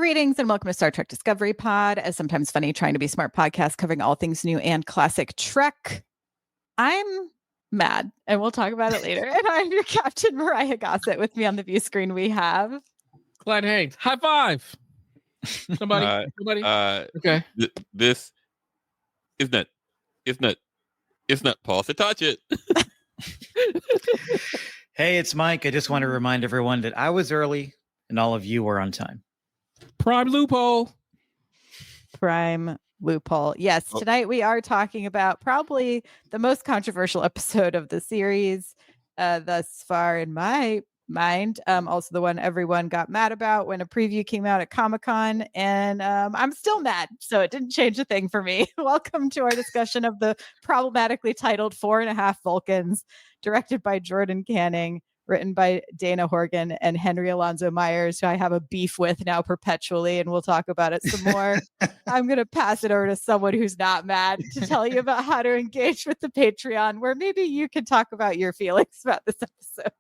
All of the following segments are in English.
Greetings and welcome to Star Trek Discovery Pod, a sometimes funny, trying to be smart podcast covering all things new and classic Trek. I'm mad, and we'll talk about it later. And I'm your Captain Mariah Gossett. With me on the view screen, we have Clyde Haynes. High five. Somebody. Okay. This is not. It's not Paul to touch it. Hey, it's Mike. I just want to remind everyone that I was early and all of you were on time. Prime loophole. Yes, tonight we are talking about probably the most controversial episode of the series thus far in my mind. Also the one everyone got mad about when a preview came out at Comic-Con, and I'm still mad, so it didn't change a thing for me. Welcome to our discussion of the problematically titled 4.5 Vulcans, directed by Jordan Canning, written by Dana Horgan and Henry Alonzo Myers, who I have a beef with now perpetually, and we'll talk about it some more. I'm going to pass it over to someone who's not mad to tell you about how to engage with the Patreon, where maybe you can talk about your feelings about this episode.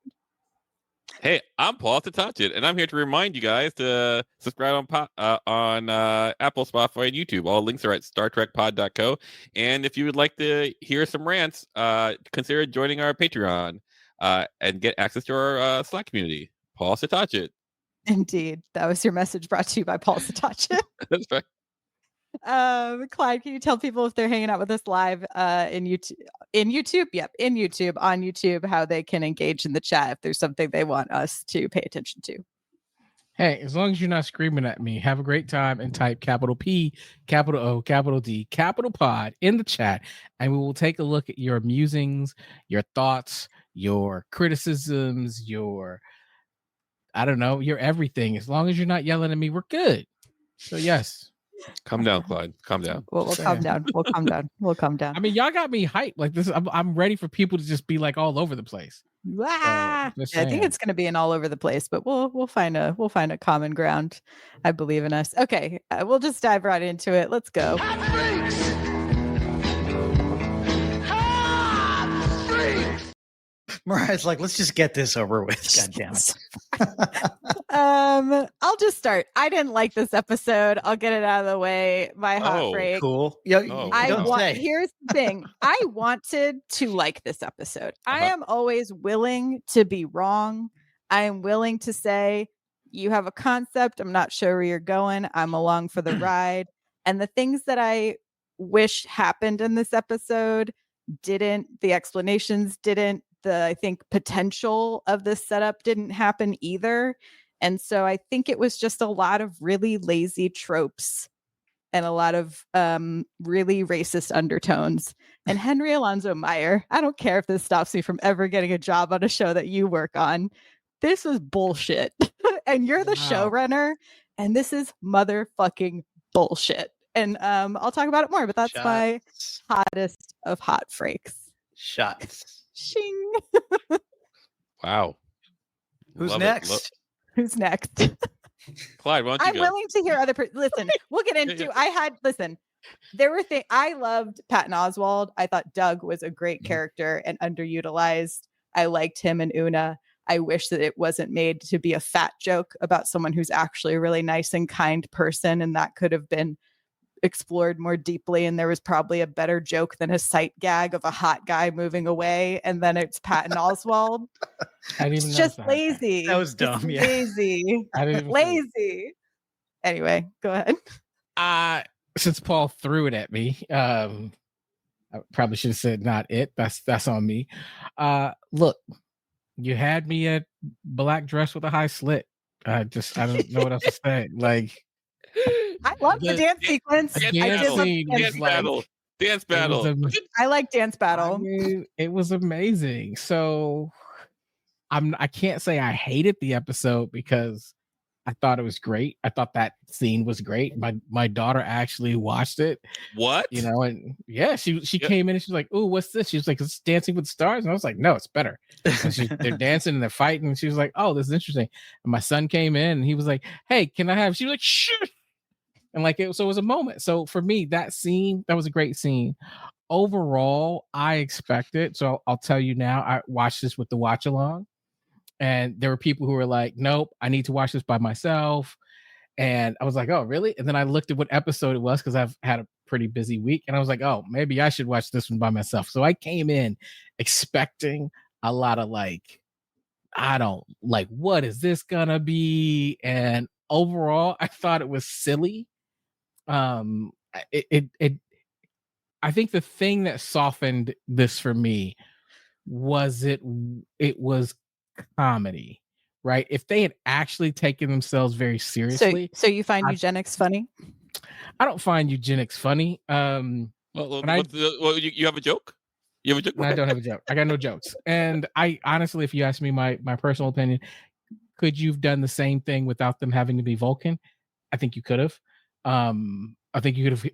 Hey, I'm Paul to touch it, and I'm here to remind you guys to subscribe on Apple, Spotify, and YouTube. All links are at StarTrekPod.co. And if you would like to hear some rants, consider joining our Patreon. And get access to our Slack community. Paul Satachet. Indeed. That was your message brought to you by Paul Satachet. That's right. Clyde, can you tell people if they're hanging out with us live in YouTube? On YouTube, how they can engage in the chat if there's something they want us to pay attention to. Hey, as long as you're not screaming at me, have a great time and type capital P, capital O, capital D, capital pod in the chat, and we will take a look at your musings, your thoughts, your criticisms, your everything. As long as you're not yelling at me, we're good. So yes. Calm down, Clyde. Calm down. We'll calm down. We'll calm down. I mean, y'all got me hyped like this. I'm ready for people to just be like all over the place. I think it's going to be an all over the place, but we'll find a common ground. I believe in us. Okay, we'll just dive right into it. Let's go. Mariah's like, let's just get this over with. God damn it. I'll just start. I didn't like this episode. I'll get it out of the way. My hot break. Cool. Here's the thing. I wanted to like this episode. I am always willing to be wrong. I am willing to say, you have a concept. I'm not sure where you're going. I'm along for the ride. And the things that I wish happened in this episode didn't. The explanations didn't. I think potential of this setup didn't happen either. And so I think it was just a lot of really lazy tropes and a lot of really racist undertones. And Henry Alonzo Meyer, I don't care if this stops me from ever getting a job on a show that you work on. This was bullshit. And you're the showrunner, and this is motherfucking bullshit. And I'll talk about it more, but that's my hottest of hot freaks. Shots. Shing. Wow. Who's next? Who's next? Clyde, why don't you I'm willing to hear other listen, we'll get into there were things I loved. Patton Oswalt. I thought Doug was a great character and underutilized. I liked him and Una. I wish that it wasn't made to be a fat joke about someone who's actually a really nice and kind person, and that could have been explored more deeply, and there was probably a better joke than a sight gag of a hot guy moving away and then it's Patton Oswalt. It's just lazy. That was dumb. It's lazy. Lazy. Anyway, go ahead. Since Paul threw it at me, I probably should have said not it. That's on me. Look, you had me at black dress with a high slit. I don't know what else to say. Like, I love the dance sequence. Dance battle. I like dance battle. I mean, it was amazing. So I can't say I hated the episode because I thought it was great. I thought that scene was great. My daughter actually watched it. What? And yeah, she came in and she's like, "Oh, what's this?" She was like, "It's Dancing with the Stars," and I was like, "No, it's better." They're dancing and they're fighting, and she was like, "Oh, this is interesting." And my son came in and he was like, "Hey, can I have?" She was like, "Sure." And like it was a moment. So for me, that was a great scene. Overall, I expected. So I'll tell you now. I watched this with the watch along, and there were people who were like, "Nope, I need to watch this by myself." And I was like, oh, really? And then I looked at what episode it was because I've had a pretty busy week. And I was like, oh, maybe I should watch this one by myself. So I came in expecting a lot of I don't like, what is this gonna be? And overall, I thought it was silly. It I think the thing that softened this for me was it was comedy, right? If they had actually taken themselves very seriously, so you find I, eugenics funny? I don't find eugenics funny. You have a joke? You have a joke? I don't have a joke. I got no jokes. And I honestly, if you ask me my personal opinion, could you've done the same thing without them having to be Vulcan? I think you could have. I think you could have.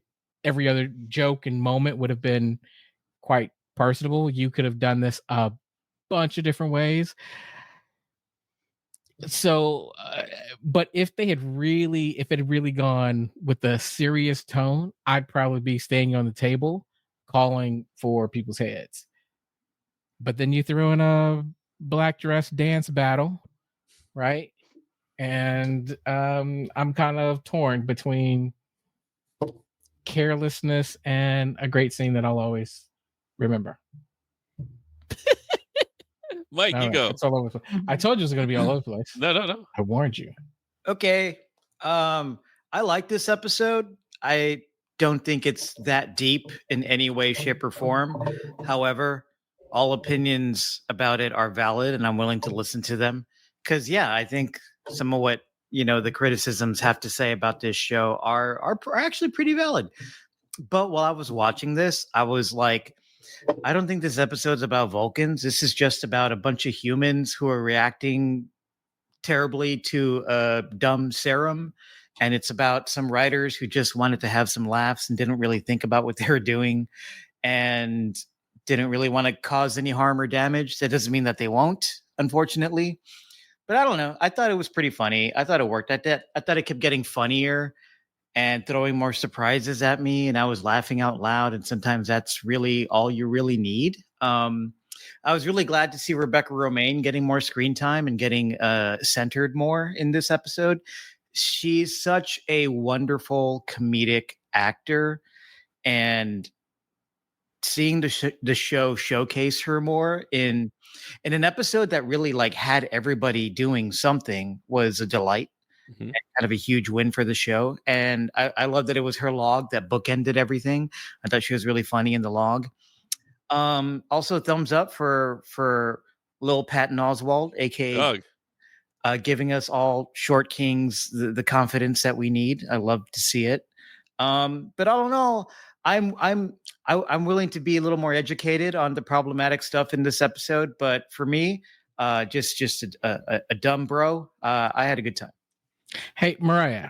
Every other joke and moment would have been quite personable. You could have done this a bunch of different ways. So, but if it had really gone with a serious tone, I'd probably be staying on the table, calling for people's heads. But then you threw in a black dress dance battle, right? And I'm kind of torn between carelessness and a great scene that I'll always remember. Mike, you go. It's all over the place. I told you it was going to be all over the place. No. I warned you. Okay. I like this episode. I don't think it's that deep in any way, shape, or form. However, all opinions about it are valid, and I'm willing to listen to them. Because, yeah, I think some of what the criticisms have to say about this show are actually pretty valid. But while I was watching this, I was like, I don't think this episode's about Vulcans. This is just about a bunch of humans who are reacting terribly to a dumb serum. And it's about some writers who just wanted to have some laughs and didn't really think about what they were doing and didn't really want to cause any harm or damage. That doesn't mean that they won't, unfortunately. But I don't know. I thought it was pretty funny. I thought it worked. I thought it kept getting funnier and throwing more surprises at me, and I was laughing out loud. And sometimes that's really all you really need. I was really glad to see Rebecca Romaine getting more screen time and getting centered more in this episode. She's such a wonderful comedic actor, and seeing the show showcase her more in an episode that really had everybody doing something was a delight. Mm-hmm. And kind of a huge win for the show. And I love that it was her log that bookended everything. I thought she was really funny in the log. Also, thumbs up for Lil Patton Oswalt, aka giving us all short kings the confidence that we need. I love to see it. But all in all, I'm willing to be a little more educated on the problematic stuff in this episode. But for me, just a dumb bro. I had a good time. Hey, Mariah,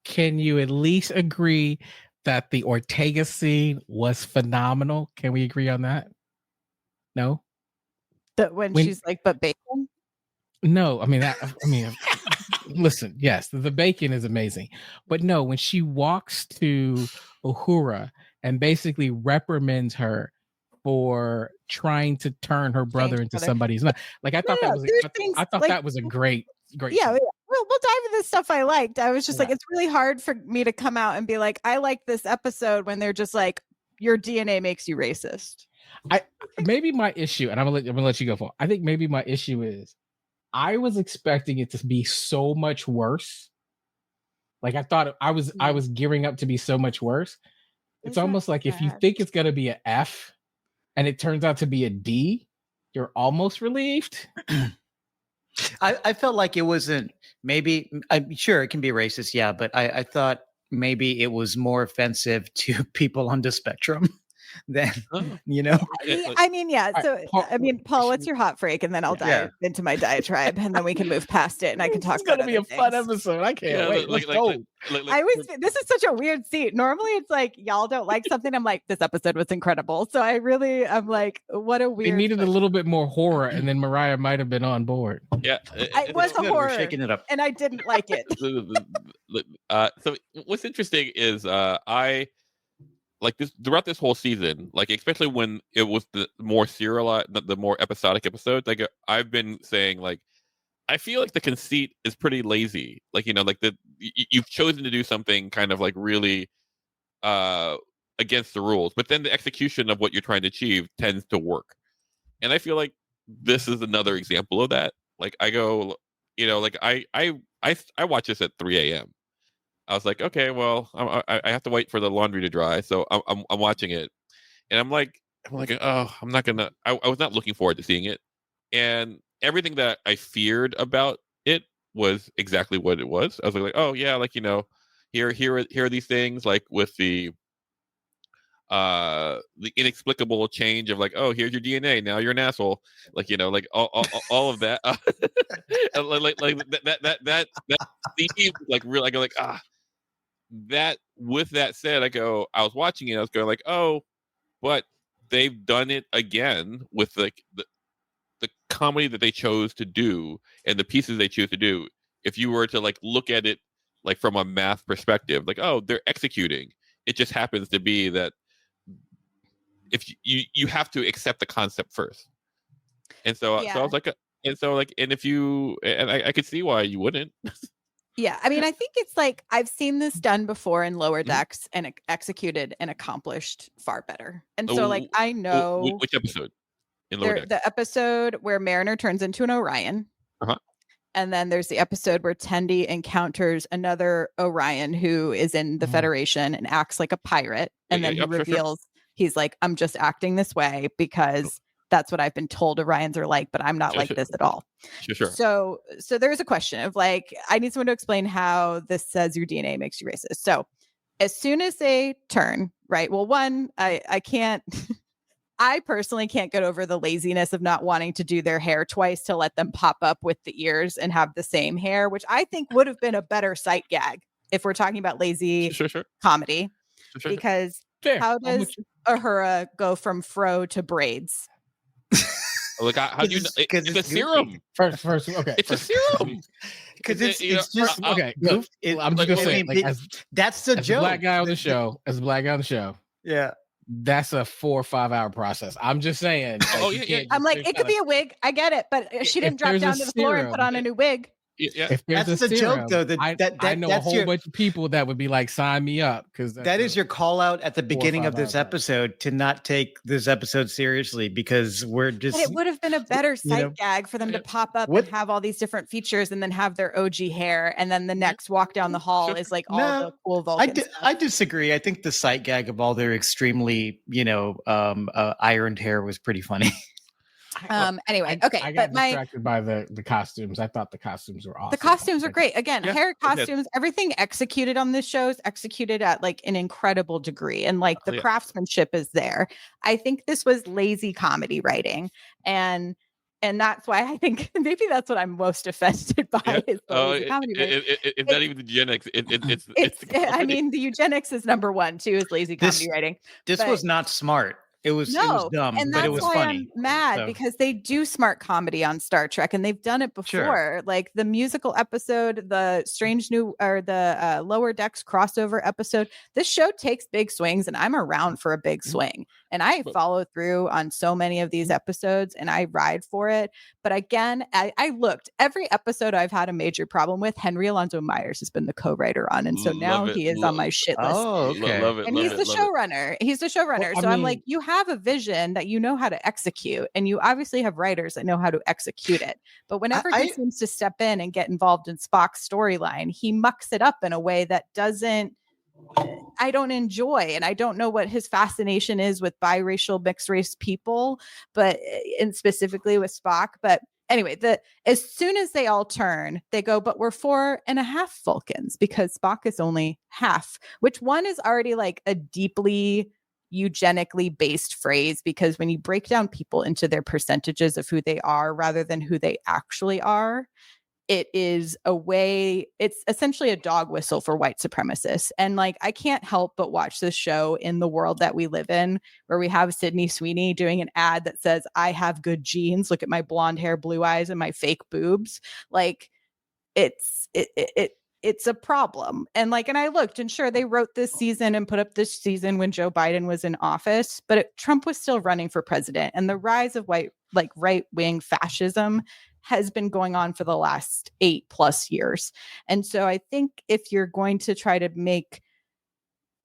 can you at least agree that the Ortega scene was phenomenal? Can we agree on that? No? That when she's like, but bacon? No, I mean, listen, yes, the bacon is amazing. But no, when she walks to Uhura and basically reprimands her for trying to turn her brother into somebody's not. I thought that was a great yeah, we'll dive into this stuff I liked. I was just like, it's really hard for me to come out and be like, I like this episode when they're just like, your DNA makes you racist. Maybe my issue, and I'm gonna let you go for it. I think maybe my issue is I was expecting it to be so much worse. I thought I was gearing up to be so much worse. It's almost like if you think it's gonna be an F and it turns out to be a D, you're almost relieved. I felt like it wasn't, maybe, I'm sure it can be racist, yeah, but I thought maybe it was more offensive to people on the spectrum than, I mean, yeah. So, Paul, what's your hot freak? And then I'll dive into my diatribe, and then we can move past it, and I can talk about it. It's going to be a fun episode. I can't wait. Let's go. This is such a weird seat. Normally, it's like, y'all don't like something. I'm like, this episode was incredible. So I'm like, what a weird. It needed a little bit more horror, and then Mariah might have been on board. Yeah. It was a horror. We're shaking it up. And I didn't like it. So what's interesting is I like this throughout this whole season, especially when it was the more serialized, the more episodic episodes. I've been saying I feel like the conceit is pretty lazy. Like, like you've chosen to do something kind of like really against the rules, but then the execution of what you're trying to achieve tends to work. And I feel like this is another example of that. Like I go, like I watch this at 3 a.m. I was like, okay, well, I have to wait for the laundry to dry, so I'm watching it, and I'm like, oh, I'm not gonna. I was not looking forward to seeing it, and everything that I feared about it was exactly what it was. I was like, oh yeah, like here are these things like with the inexplicable change of like, oh, here's your DNA, now you're an asshole, like like all of that, like that theme, like really, I go like that. With that said, I was watching it, I was going like, oh, but they've done it again with like the comedy that they chose to do and the pieces they choose to do. If you were to like look at it like from a math perspective, like, oh, they're executing. It just happens to be that if you have to accept the concept first. And so I was like, and if you, and I could see why you wouldn't. Yeah, I mean, I think it's like I've seen this done before in Lower Decks and executed and accomplished far better. And so, like, I know which episode in Lower Decks? The episode where Mariner turns into an Orion. Uh-huh. And then there's the episode where Tendi encounters another Orion who is in the Federation and acts like a pirate. And then he reveals he's like, I'm just acting this way because that's what I've been told Orions are like, but I'm not like this at all. Sure. So there's a question of like, I need someone to explain how this says your DNA makes you racist. So as soon as they turn, right? Well, one, I can't, I personally can't get over the laziness of not wanting to do their hair twice to let them pop up with the ears and have the same hair, which I think would have been a better sight gag if we're talking about lazy comedy. Because how does Uhura go from fro to braids? Like, how do you know? It's a serum. First, okay. It's a serum. Because it's just okay. I'm just gonna say, like, that's the joke. Black guy on the show, as a black guy on the show, yeah, that's a 4 or 5 hour process. I'm just saying. Like, yeah. I'm like, it could be a wig. I get it, but she didn't drop down to the floor and put on a new wig. Yeah. If there's that's a the serum, joke, though. I know a whole bunch of people that would be like, sign me up, because that is your call out at the beginning of this episode to not take this episode seriously, because we're just. But it would have been a better sight gag for them to pop up and have all these different features, and then have their OG hair, and then the next walk down the hall is like all the cool Vulcans. I disagree. I think the sight gag of all their extremely, ironed hair was pretty funny. Anyway, okay. I got distracted by the costumes. I thought the costumes were awesome. The costumes were great. Again, hair, costumes, everything executed on this show is executed at like an incredible degree. And like the craftsmanship is there. I think this was lazy comedy writing. And that's why I think maybe that's what I'm most offended by is the lazy comedy. It's not even the eugenics. It's I mean, the eugenics is number one too, is lazy comedy writing. This was not smart. It was dumb, and but it was why funny. I'm mad because they do smart comedy on Star Trek, and they've done it before. Sure. Like the musical episode, the the Lower Decks crossover episode. This show takes big swings, and I'm around for a big swing. And I follow through on so many of these episodes, and I ride for it. But again, I looked every episode I've had a major problem with. Henry Alonso Myers has been the co-writer on, and so now he is on my shit list. Oh, okay. And he's the showrunner. He's the showrunner. So I'm like, you have a vision that you know how to execute, and you obviously have writers that know how to execute it. But whenever he seems to step in and get involved in Spock's storyline, he mucks it up in a way that I don't enjoy. And I don't know what his fascination is with biracial mixed race people, and specifically with Spock. But anyway, as soon as they all turn, they go, but we're 4.5 Vulcans because Spock is only half, which one is already like a deeply eugenically based phrase, because when you break down people into their percentages of who they are rather than who they actually are, it's essentially a dog whistle for white supremacists. And like, I can't help but watch this show in the world that we live in, where we have Sydney Sweeney doing an ad that says, I have good genes. Look at my blonde hair, blue eyes, and my fake boobs. Like it's a problem. And I looked, and sure, they wrote this season and put up this season when Joe Biden was in office, but Trump was still running for president. And the rise of right-wing fascism has been going on for the last 8+ years. And so I think if you're going to try to make,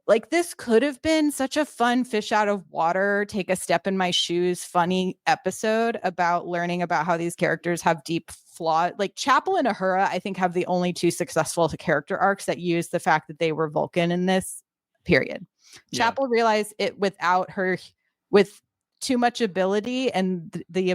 like, this could have been such a fun fish out of water, take a step in my shoes, funny episode about learning about how these characters have deep flaw. Like Chapel and Ahura, I think, have the only two successful character arcs that use the fact that they were Vulcan in this period. Yeah. Chapel realized it without her, with too much ability and the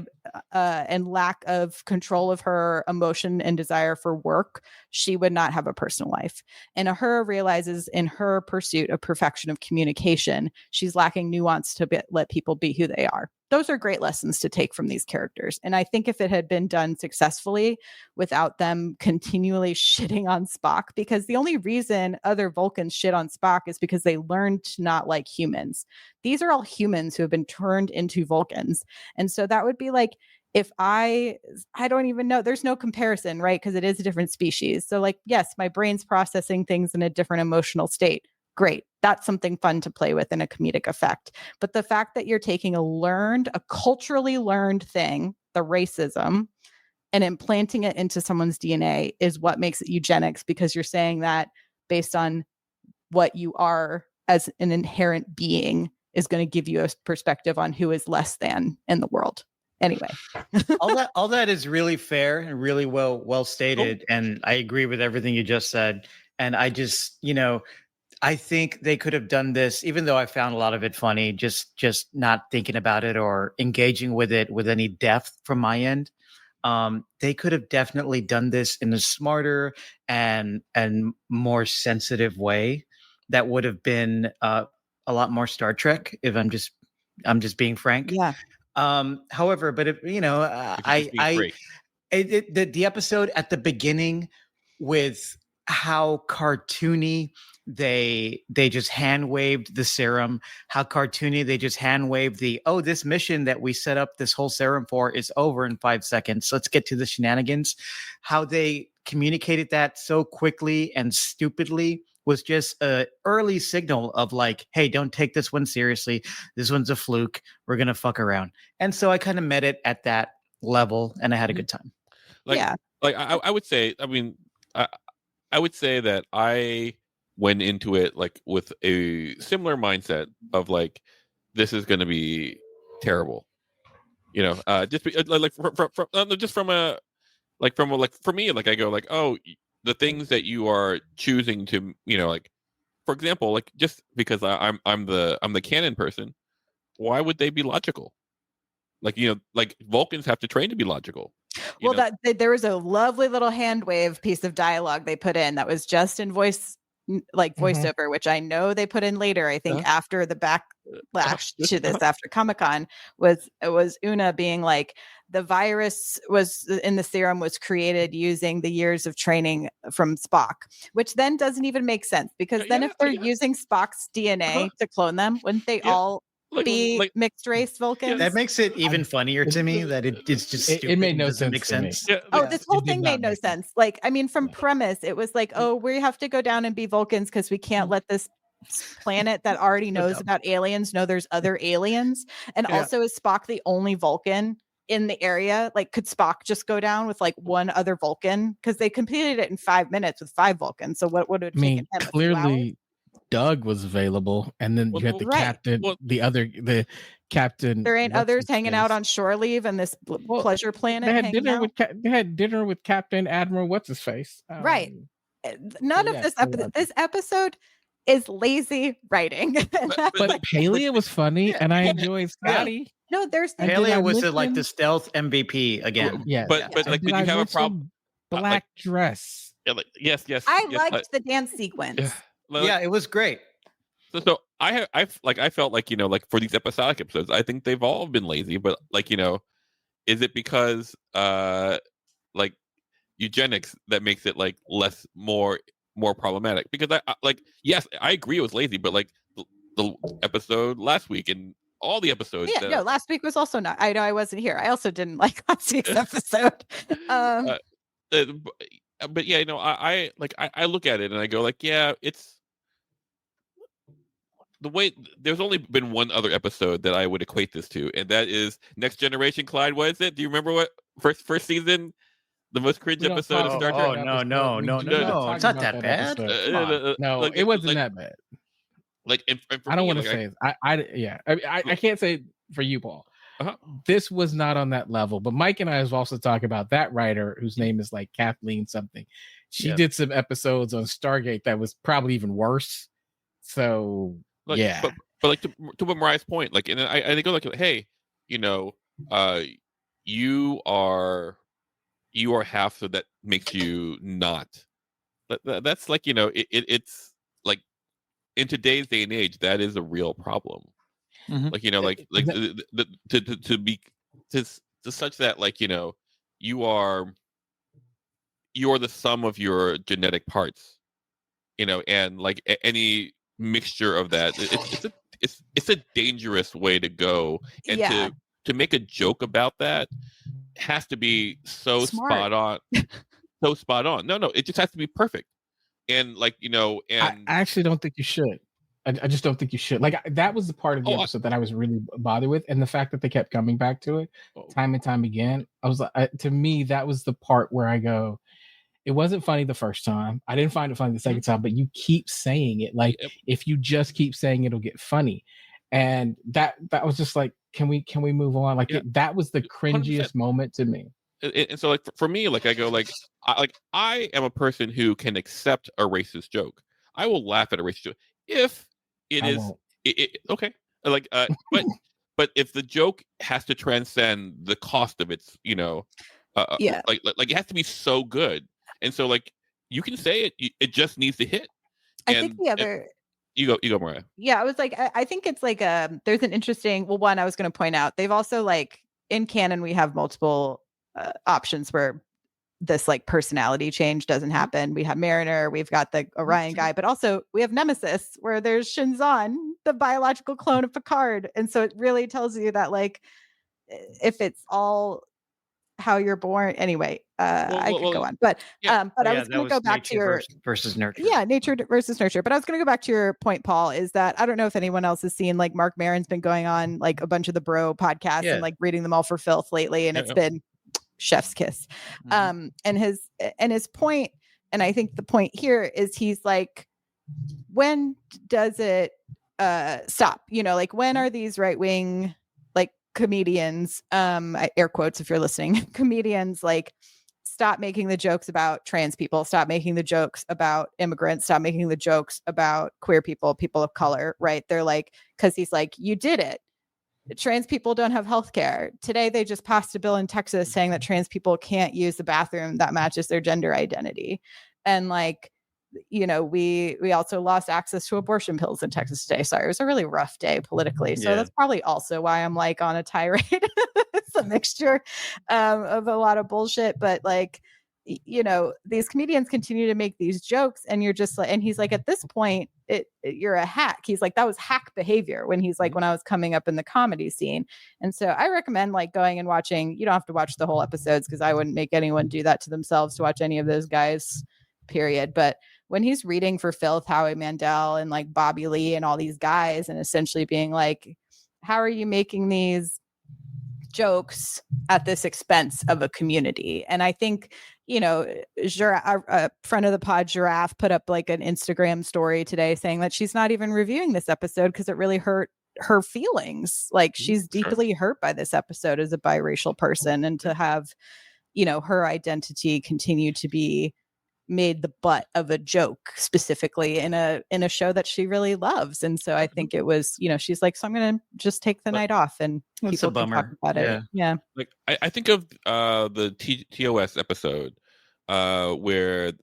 and lack of control of her emotion and desire for work, she would not have a personal life. And Ahura realizes in her pursuit of perfection of communication, she's lacking nuance to let people be who they are. Those are great lessons to take from these characters. And I think if it had been done successfully without them continually shitting on Spock, because the only reason other Vulcans shit on Spock is because they learned to not like humans. These are all humans who have been turned into Vulcans. And so that would be like, if I don't even know, there's no comparison, right? Because it is a different species. So like, yes, my brain's processing things in a different emotional state. Great. That's something fun to play with in a comedic effect. But the fact that you're taking a culturally learned thing, the racism, and implanting it into someone's DNA is what makes it eugenics, because you're saying that based on what you are as an inherent being is going to give you a perspective on who is less than in the world. Anyway, all that is really fair and really well stated, and I agree with everything you just said. And I just, I think they could have done this, even though I found a lot of it funny, just not thinking about it or engaging with it with any depth from my end. They could have definitely done this in a smarter and more sensitive way that would have been a lot more Star Trek, if I'm just being frank. yeah. However, but if the episode at the beginning with how cartoony they just hand waved the serum, how cartoony they just hand waved this mission that we set up this whole serum for is over in 5 seconds. Let's get to the shenanigans. How they communicated that so quickly and stupidly was just an early signal of like, hey, don't take this one seriously. This one's a fluke. We're going to fuck around. And so I kind of met it at that level and I had a good time. I would say, I would say that I went into it like with a similar mindset of like, this is going to be terrible, for me, like I go like, oh, the things that you are choosing to, like, for example, like just because I'm the canon person, why would they be logical? Like, like Vulcans have to train to be logical. Well, there was a lovely little hand wave piece of dialogue they put in that was just in voiceover, which I know they put in later. I think after the backlash to this, after Comic-Con, was Una being like, the virus was in the serum was created using the years of training from Spock, which then doesn't even make sense, because then if they're using Spock's DNA to clone them, wouldn't they all be mixed race Vulcans? That makes it even funnier to me that it's just stupid. It made no sense. Make sense. This whole thing made no sense. Like, I mean, from premise, it was like, oh, we have to go down and be Vulcans because we can't let this planet that already knows about aliens know there's other aliens. And also, is Spock the only Vulcan in the area? Like, could Spock just go down with like one other Vulcan? Because they completed it in 5 minutes with 5 Vulcans. So what would it take him? Clearly Doug was available, and then you had the captain, the captain. There ain't others hanging out on shore leave and this pleasure planet. They had dinner with Captain Admiral what's his face. Right. None of this episode is lazy writing. but Palia was funny, and I enjoyed Scotty. No, there's Palia was like the stealth MVP again. Yeah, but like, did you have a problem? Black dress. Yeah, like, yes. I liked the dance sequence. Yeah, it was great. So I felt like, like for these episodic episodes, I think they've all been lazy, but like, is it because like eugenics that makes it like more problematic? Because yes, I agree it was lazy, but like the episode last week and all the episodes. Last week was also not. I know I wasn't here. I also didn't like last week's episode. But yeah, I look at it and I go like, yeah, it's the way. There's only been one other episode that I would equate this to, and that is Next Generation. Clyde, what is it? Do you remember what first season, the most cringe We don't episode talk of Star about Trek. Oh, that no, episode. no, We no, do no, not no. talk It's not about that bad. episode. Come on. No, like, it wasn't like, that bad. Like, and for I don't me, want to like, say it. I can't say for you, Paul. Uh-huh. This was not on that level. But Mike and I have also talked about that writer whose name is like Kathleen something. She did some episodes on Stargate that was probably even worse. So like, yeah, but like to Mariah's point, like, and I go like, hey, you know, you are half, so that makes you not. That's like, you know, it's like, in today's day and age, that is a real problem. Mhm. Like, you know, like to be to such that, like, you know, you are the sum of your genetic parts, you know, and like any mixture of that, it's a dangerous way to go, and to make a joke about that has to be so Smart. spot on, so spot on. No, it just has to be perfect, and like, you know, and I actually don't think you should. I just don't think you should. Like, that was the part of the episode that I was really bothered with, and the fact that they kept coming back to it time and time again. I was like, to me, that was the part where I go, it wasn't funny the first time. I didn't find it funny the second time, but you keep saying it. Like, if you just keep saying it, it'll get funny. And that was just like, can we move on? Like, that was the cringiest 100%. Moment to me. And so, like, for me, like, I go like, I am a person who can accept a racist joke. I will laugh at a racist joke if it is okay. Like, but if the joke has to transcend the cost of its, you know, like it has to be so good. And so, like, you can say it, it just needs to hit. I think the other. You go, Mariah. Yeah, I was like, I think it's like there's an interesting. Well, one, I was going to point out, they've also, like, in canon, we have multiple options where this, like, personality change doesn't happen. We have Mariner, we've got the Orion guy, but also we have Nemesis, where there's Shinzon, the biological clone of Picard. And so it really tells you that, like, if it's all how you're born. Anyway, I could go on, but I was going to go back to your versus nurture. Yeah, nature versus nurture. But I was going to go back to your point, Paul, is that I don't know if anyone else has seen, like, Mark Maron's been going on, like, a bunch of the bro podcasts and, like, reading them all for filth lately, and it's been chef's kiss. And his point, and I think the point here is, he's like, when does it stop? You know, like, when are these right-wing, like, comedians, air quotes if you're listening, comedians, like, stop making the jokes about trans people, stop making the jokes about immigrants, stop making the jokes about queer people, people of color, right? They're like, because he's like, you did it. Trans people don't have health care. Today, they just passed a bill in Texas saying that trans people can't use the bathroom that matches their gender identity. And, like, you know, we also lost access to abortion pills in Texas today. Sorry, it was a really rough day politically. So that's probably also why I'm, like, on a tirade. It's a mixture of a lot of bullshit. But, like, you know, these comedians continue to make these jokes, and you're just like, and he's like, at this point, you're a hack. He's like, that was hack behavior when he's like, when I was coming up in the comedy scene. And so I recommend, like, going and watching. You don't have to watch the whole episodes, because I wouldn't make anyone do that to themselves to watch any of those guys, period. But when he's reading for filth, Howie Mandel and, like, Bobby Lee and all these guys, and essentially being like, how are you making these jokes at this expense of a community? And I think, you know, a friend of the pod, Giraffe, put up, like, an Instagram story today saying that she's not even reviewing this episode because it really hurt her feelings. Like, she's deeply hurt by this episode as a biracial person, and to have, you know, her identity continue to be made the butt of a joke, specifically in a show that she really loves. And so I think it was, you know, she's like, so I'm gonna just take the night off, and people can talk about it. Yeah. Like, I think of the TOS episode where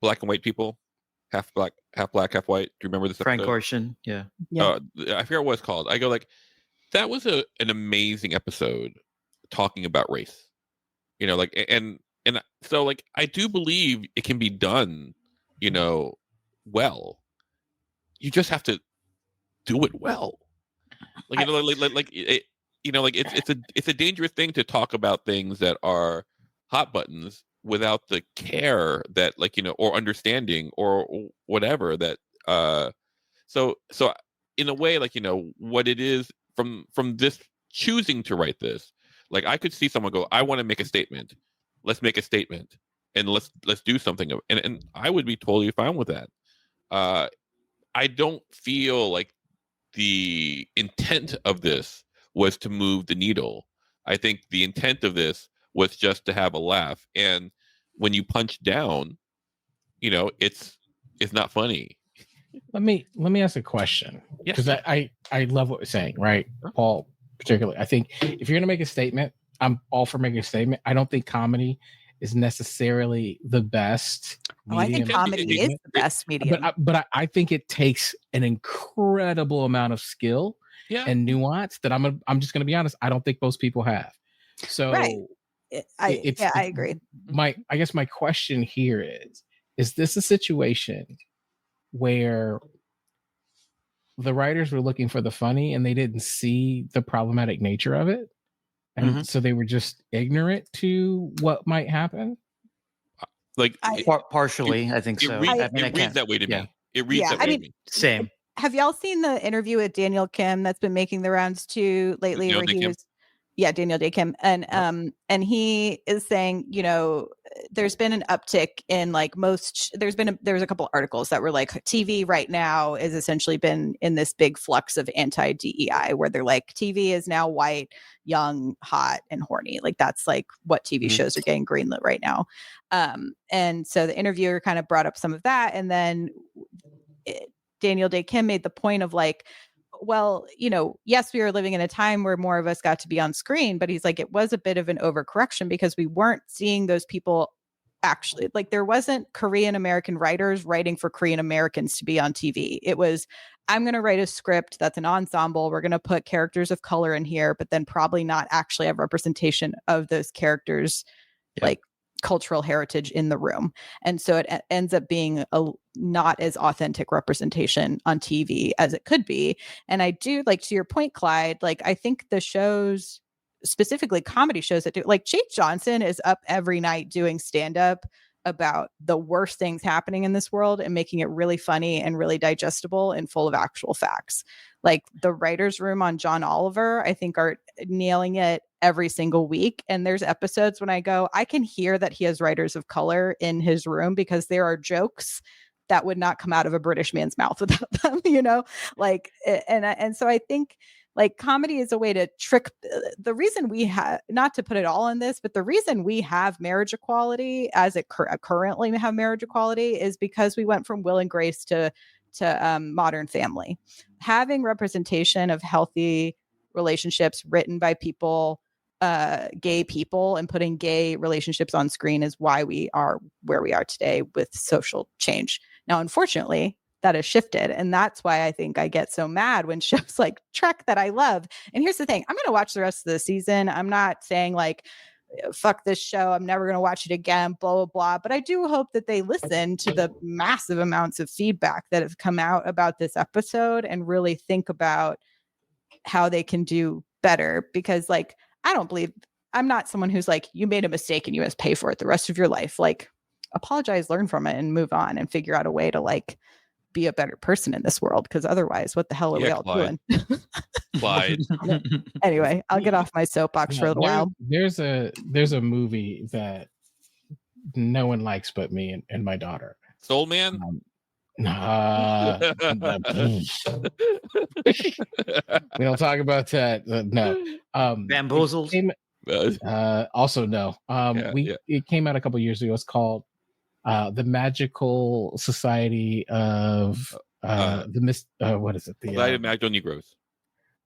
black and white people, half black, half white. Do you remember this episode? Frank Ocean. Yeah. I forget what it's called. I go like, that was an amazing episode talking about race. You know, like, and so, like, I do believe it can be done, you know, well. You just have to do it well. Like, you know, like it, you know, like, it's a dangerous thing to talk about things that are hot buttons without the care that, like, you know, or understanding or whatever that. So in a way, like, you know, what it is from this choosing to write this, Like I could see someone go, I want to make a statement. Let's make a statement and let's do something. And I would be totally fine with that. I don't feel like the intent of this was to move the needle. I think the intent of this was just to have a laugh. And when you punch down, it's not funny. Let me ask a question, because I love what you're saying, right, Paul? Particularly, I think if you're gonna make a statement, I'm all for making a statement. I don't think comedy is necessarily the best. I think comedy is the best medium, but I think it takes an incredible amount of skill and nuance that I'm just gonna be honest, I don't think most people have. So I agree. I guess my question here is this a situation where the writers were looking for the funny and they didn't see the problematic nature of it, and so they were just ignorant to what might happen? Like partially, I think so. It reads that way to me. It reads that way to me. Same. Have y'all seen the interview with Daniel Kim that's been making the rounds too lately? Daniel Day Kim, and he is saying, there's been an uptick in like there's a couple articles that were like TV right now is essentially been in this big flux of anti-DEI, where they're like TV is now white, young, hot, and horny. Like that's like what TV shows are getting greenlit right now. And so the interviewer kind of brought up some of that, and then Daniel Day Kim made the point of like, well, yes, we were living in a time where more of us got to be on screen, but he's like, it was a bit of an overcorrection because we weren't seeing those people actually, like there wasn't Korean American writers writing for Korean Americans to be on TV. It was, I'm going to write a script that's an ensemble. We're going to put characters of color in here, but then probably not actually have representation of those characters, like cultural heritage in the room. And so it ends up being a not as authentic representation on TV as it could be. And I do, like, to your point, Clyde, like I think the shows, specifically comedy shows that do, like Jake Johnson is up every night doing stand-up about the worst things happening in this world and making it really funny and really digestible and full of actual facts. Like the writer's room on John Oliver, I think are nailing it every single week. And there's episodes when I go, I can hear that he has writers of color in his room because there are jokes that would not come out of a British man's mouth without them, like, and so I think like comedy is a way to trick. The reason we have, not to put it all in this, but the reason we have marriage equality as it currently have marriage equality is because we went from Will and Grace to Modern Family. Having representation of healthy relationships written by people, gay people, and putting gay relationships on screen is why we are where we are today with social change. Now, unfortunately, that has shifted. And that's why I think I get so mad when shows like Trek that I love. And here's the thing, I'm going to watch the rest of the season. I'm not saying like, fuck this show, I'm never going to watch it again, blah, blah, blah. But I do hope that they listen to the massive amounts of feedback that have come out about this episode and really think about how they can do better. Because like, I'm not someone who's like, you made a mistake and you must pay for it the rest of your life. Like, apologize, learn from it, and move on and figure out a way to like be a better person in this world, because otherwise what the hell are we all doing? Clyde. Anyway, I'll get off my soapbox for a little while. There's a movie that no one likes but me and my daughter. Soul Man? We don't talk about that. No. Bamboozled? Also no. It came out a couple years ago. It's called The Magical Society of what is it? The Society of Magical Negroes.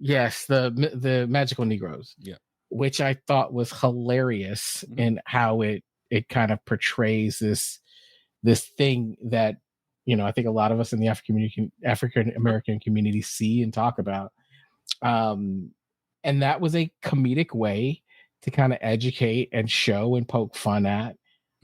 Yes, the Magical Negroes. Yeah. Which I thought was hilarious in how it kind of portrays this thing that, I think a lot of us in the African American community see and talk about. And that was a comedic way to kind of educate and show and poke fun at.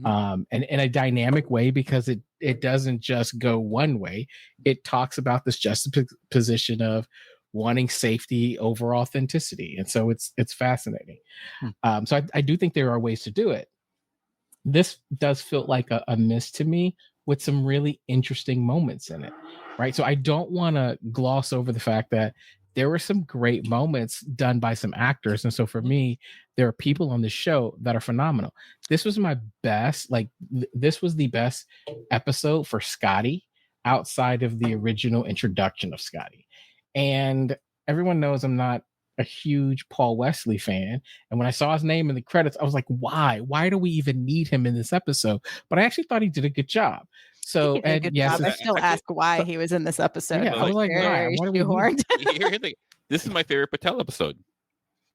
And in a dynamic way, because it doesn't just go one way. It talks about this juxtaposition of wanting safety over authenticity. And so it's fascinating. So I do think there are ways to do it. This does feel like a miss to me, with some really interesting moments in it, right? So I don't want to gloss over the fact that there were some great moments done by some actors. And so for me, there are people on the show that are phenomenal. This was my best, this was the best episode for Scotty outside of the original introduction of Scotty. And everyone knows I'm not a huge Paul Wesley fan. And when I saw his name in the credits, I was like, why? Why do we even need him in this episode? But I actually thought he did a good job. So, and good yes, job. I still ask why he was in this episode. Yeah, I was like, why? Why do we shoehorned. This is my favorite Patel episode.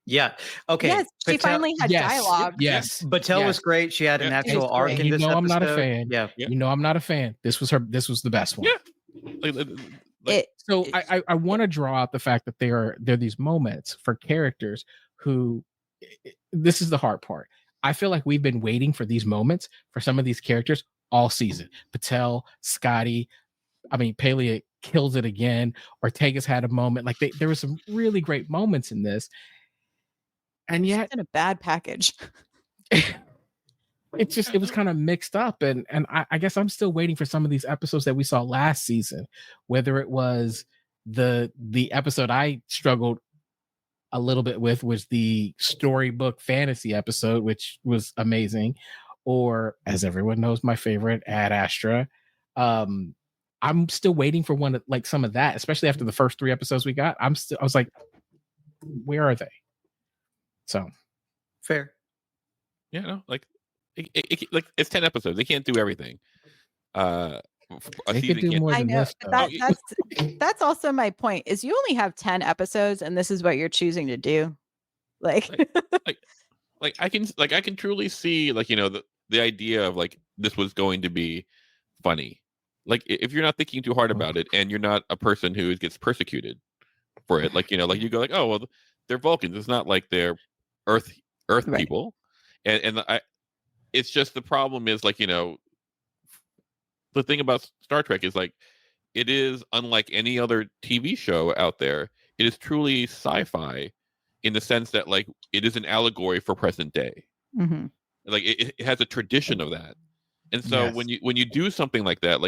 Yeah. Okay. Yes, she finally had dialogue. Yes. Patel was great. She had an actual arc in this episode. I'm not a fan. Yeah. You know I'm not a fan. This was the best one. Yeah. So I want to draw out the fact that there are these moments for characters who, this is the hard part. I feel like we've been waiting for these moments for some of these characters all season. Patel, Scotty, Palea kills it again. Ortega's had a moment. Like there were some really great moments in this. And yet in a bad package. it was kind of mixed up. And I guess I'm still waiting for some of these episodes that we saw last season, whether it was the episode I struggled a little bit with was the storybook fantasy episode, which was amazing. Or, as everyone knows, my favorite, Ad Astra. I'm still waiting for one like some of that, especially after the first 3 episodes we got. I was like, where are they? So fair. Yeah, no, like it's 10 episodes. They can't do everything. They could do more than this. That's also my point. Is you only have 10 episodes, and this is what you're choosing to do. Like I can truly see the idea of this was going to be funny. Like if you're not thinking too hard about it, and you're not a person who gets persecuted for it, you go oh well, they're Vulcans. It's not like they're Earth right. people, and it's just the problem is the thing about Star Trek is it is unlike any other TV show out there. It is truly sci-fi in the sense that it is an allegory for present day. Mm-hmm. It has a tradition of that. And so when you do something like that,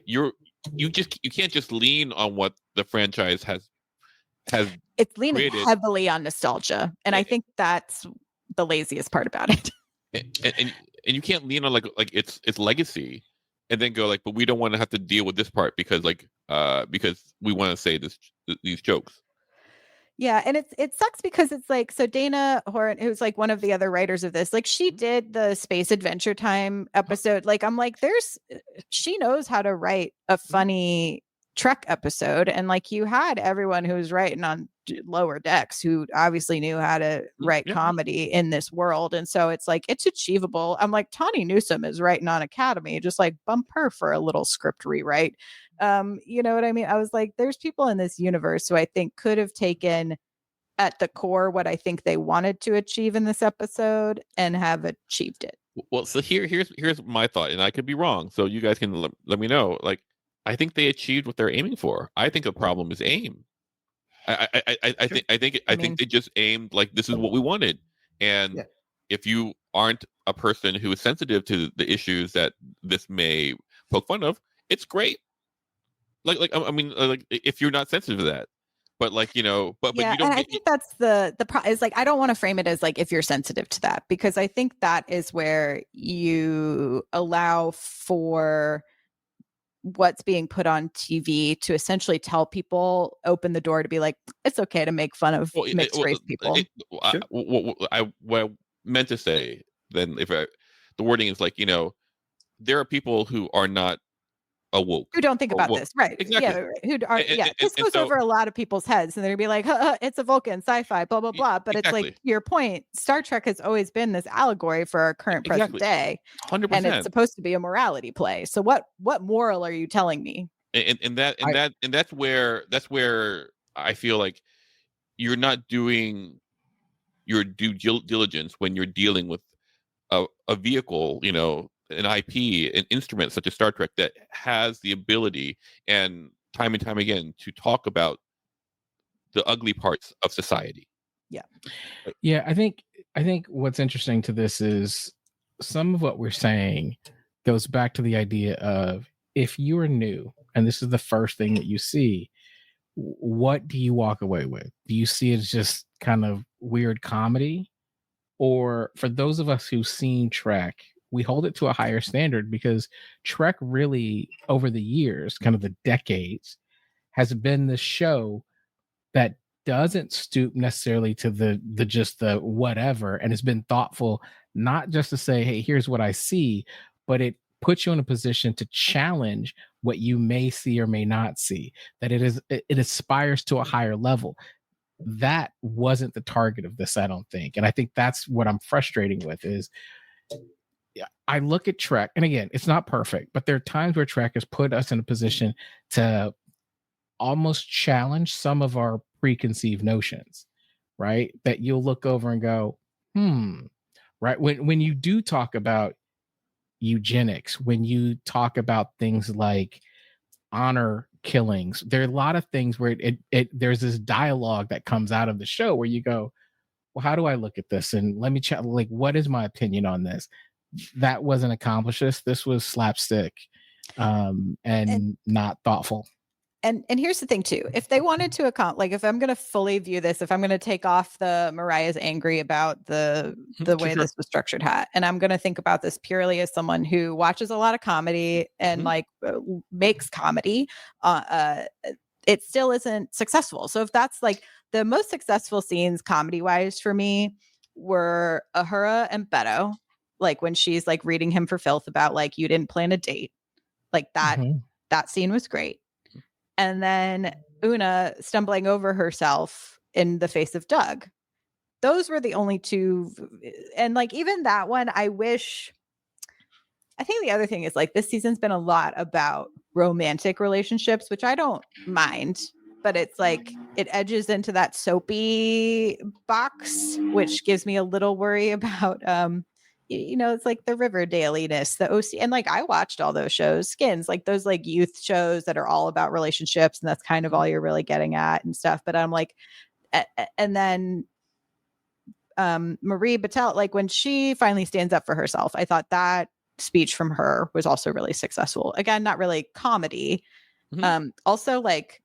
you can't just lean on what the franchise has it's leaning created. Heavily on nostalgia, and I think that's the laziest part about it. And you can't lean on its legacy and then go but we don't want to have to deal with this part because we want to say these jokes. Yeah, and it sucks because it's so Dana Horan, who's one of the other writers of this, she did the Space Adventure Time episode. She knows how to write a funny Trek episode, and you had everyone who was writing on Lower Decks who obviously knew how to write comedy in this world, and so it's it's achievable. I'm Tawny Newsome is writing on Academy, just bump her for a little script rewrite. You know what I mean? I was there's people in this universe who I think could have taken at the core what I think they wanted to achieve in this episode and have achieved it. Well, so here's my thought, and I could be wrong, so you guys can let me know. I think they achieved what they're aiming for. I think the problem is aim. I think they just aimed this is what we wanted, and if you aren't a person who is sensitive to the issues that this may poke fun of, it's great. If you're not sensitive to that, but you don't. And I think that's the problem is I don't want to frame it as if you're sensitive to that, because I think that is where you allow for what's being put on TV to essentially tell people, open the door to be it's okay to make fun of mixed race people. What I meant to say then, if the wording is there are people who are not awoke, who don't think about this, right? Exactly. Yeah, who are this goes over a lot of people's heads, and they're gonna be it's a Vulcan sci-fi, blah blah blah. But exactly. It's your point. Star Trek has always been this allegory for our current present day, 100%. And it's supposed to be a morality play. So what moral are you telling me? And that's where I feel you're not doing your due diligence when you're dealing with a vehicle, an IP, an instrument such as Star Trek that has the ability and time again to talk about the ugly parts of society. Yeah, I think what's interesting to this is some of what we're saying goes back to the idea of, if you are new and this is the first thing that you see, what do you walk away with? Do you see it as just kind of weird comedy? Or for those of us who've seen Trek, we hold it to a higher standard because Trek really, over the years, kind of the decades, has been the show that doesn't stoop necessarily to the just the whatever, and has been thoughtful, not just to say, hey, here's what I see, but it puts you in a position to challenge what you may see or may not see, that it aspires to a higher level. That wasn't the target of this, I don't think. And I think that's what I'm frustrating with is I look at Trek, and again, it's not perfect, but there are times where Trek has put us in a position to almost challenge some of our preconceived notions, right? That you'll look over and go, right? When you do talk about eugenics, when you talk about things like honor killings, there are a lot of things where there's this dialogue that comes out of the show where you go, well, how do I look at this? And let me check, like, what is my opinion on this? That wasn't accomplished. This was slapstick and not thoughtful. And here's the thing too, if they wanted to like, if I'm going to fully view this, if I'm going to take off the Mariah's angry about the way this was structured hat, and I'm going to think about this purely as someone who watches a lot of comedy and like makes comedy, it still isn't successful. So if that's like the most successful scenes comedy wise for me were Uhura and Beto, like when she's like reading him for filth about like, you didn't plan a date, like that, that scene was great. And then Una stumbling over herself in the face of Doug. Those were the only two. And like, even that one, I think the other thing is like, this season's been a lot about romantic relationships, which I don't mind, but it's like, it edges into that soapy box, which gives me a little worry about, it's like the Riverdale-ness, the OC, and like I watched all those shows, Skins, like those like youth shows that are all about relationships, and that's kind of all you're really getting at and stuff. But I'm like, and then Marie Batel, like when she finally stands up for herself, I thought that speech from her was also really successful. Again, not really comedy. Also, like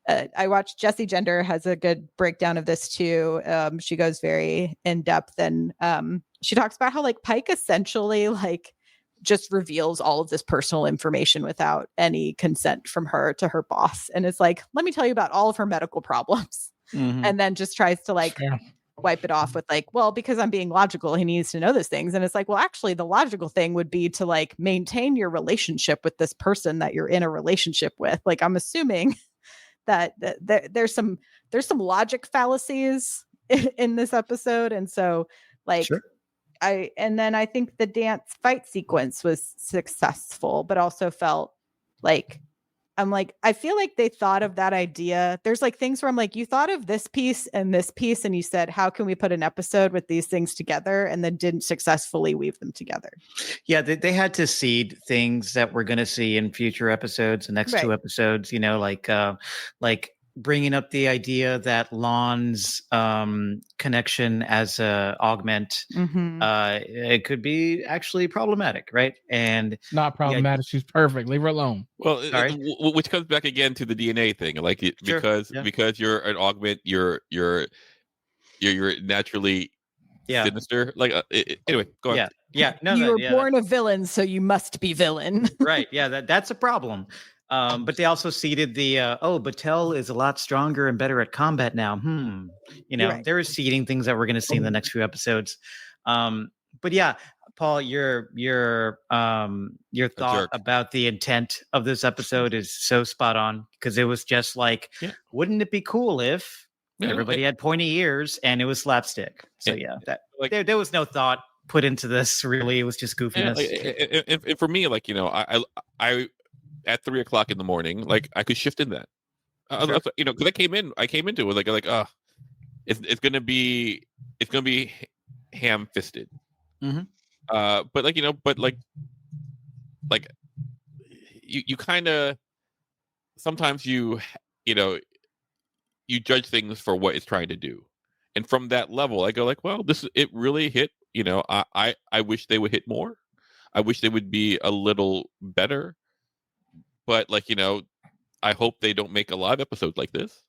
I watched Jessie Gender has a good breakdown of this too. She goes very in depth, and she talks about how like Pike essentially like just reveals all of this personal information without any consent from her to her boss. And it's like, let me tell you about all of her medical problems. And then just tries to like wipe it off with like, well, because I'm being logical, he needs to know those things. And it's like, well, actually the logical thing would be to like maintain your relationship with this person that you're in a relationship with. Like, I'm assuming that there's some logic fallacies in this episode. And so like, and then I think the dance fight sequence was successful, but also felt like, I'm like, I feel like they thought of that idea. There's like things where I'm like, you thought of this piece, and you said, how can we put an episode with these things together? And then didn't successfully weave them together. Yeah, they had to seed things that we're going to see in future episodes, the next two episodes, like bringing up the idea that Lon's connection as a augment, it could be actually problematic, right? And not problematic. She's perfect. Leave her alone. Well, which comes back again to the DNA thing, like because you're an augment, you're naturally sinister. Like anyway, go on. No, you were born a villain, so you must be villain. Right? Yeah, that's a problem. But they also seeded the Batel is a lot stronger and better at combat now. They were seeding things that we're going to see in the next few episodes. But yeah, Paul, your thought about the intent of this episode is so spot on, because it was just like, wouldn't it be cool if everybody had pointy ears and it was slapstick? So there was no thought put into this. Really, it was just goofiness. And for me, like I at 3:00 in the morning, like I could shift in that, because I came into it like it's gonna be ham-fisted, but you kind of sometimes you judge things for what it's trying to do, and from that level, I go like, well, it really hit. I wish they would hit more. I wish they would be a little better. But I hope they don't make a lot of episodes like this.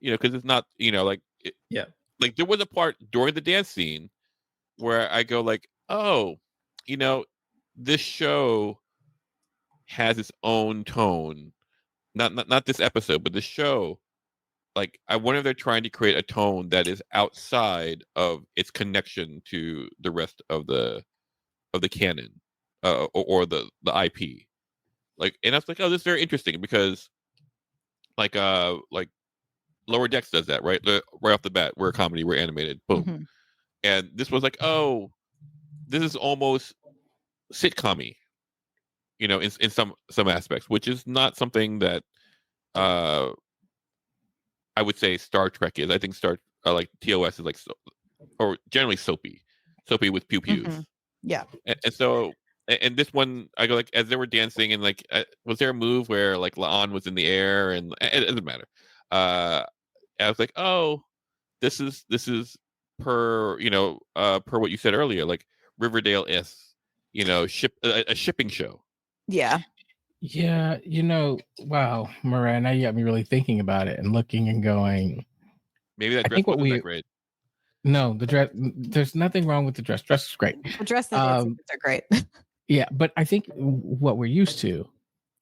Because it's not, like like there was a part during the dance scene where I go like, oh, this show has its own tone. Not this episode, but the show. Like, I wonder if they're trying to create a tone that is outside of its connection to the rest of the canon, or the IP. Like, and I was like, oh, this is very interesting because, like Lower Decks does that, right? Right off the bat, we're a comedy, we're animated, boom. Mhm. And this was like, oh, this is almost sitcom-y, in some aspects, which is not something that I would say Star Trek is. I think like TOS is like or generally soapy with pew pews. Mhm. Yeah. And so, and this one, I go like, as they were dancing, and like, was there a move where like La'an was in the air, and it doesn't matter. I was like, oh, this is per per what you said earlier, like Riverdale is, a shipping show. Yeah. Yeah, wow, Mariah, now you got me really thinking about it and looking and going. Maybe that I dress think what wasn't we that great. No, the dress. There's nothing wrong with the dress. Dress is great. The dress that is are great. Yeah, but I think what we're used to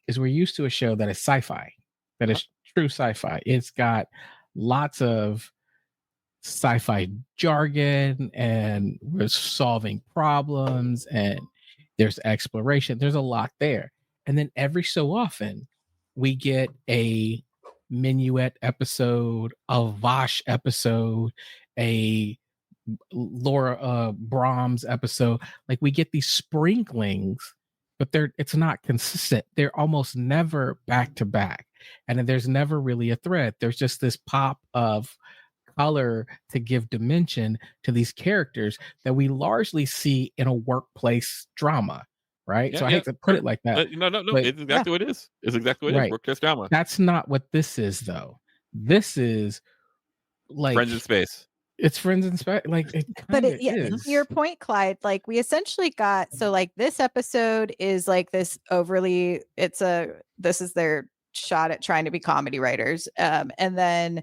is a show that is sci-fi, that is true sci-fi. It's got lots of sci-fi jargon, and we're solving problems, and there's exploration. There's a lot there. And then every so often we get a Minuet episode, a Vosh episode, a Laura Brahms episode. Like, we get these sprinklings, but it's not consistent. They're almost never back to back. And then there's never really a thread. There's just this pop of color to give dimension to these characters that we largely see in a workplace drama, right? So I hate to put it like that. No. But, it's exactly what it is. It's exactly what it is. Workplace drama. That's not what this is, though. This is like Friends in Space. It's Friends in Space. Like, it kind of is. To your point, Clyde, like, we essentially got, so like this episode is like this overly, this is their shot at trying to be comedy writers. And then,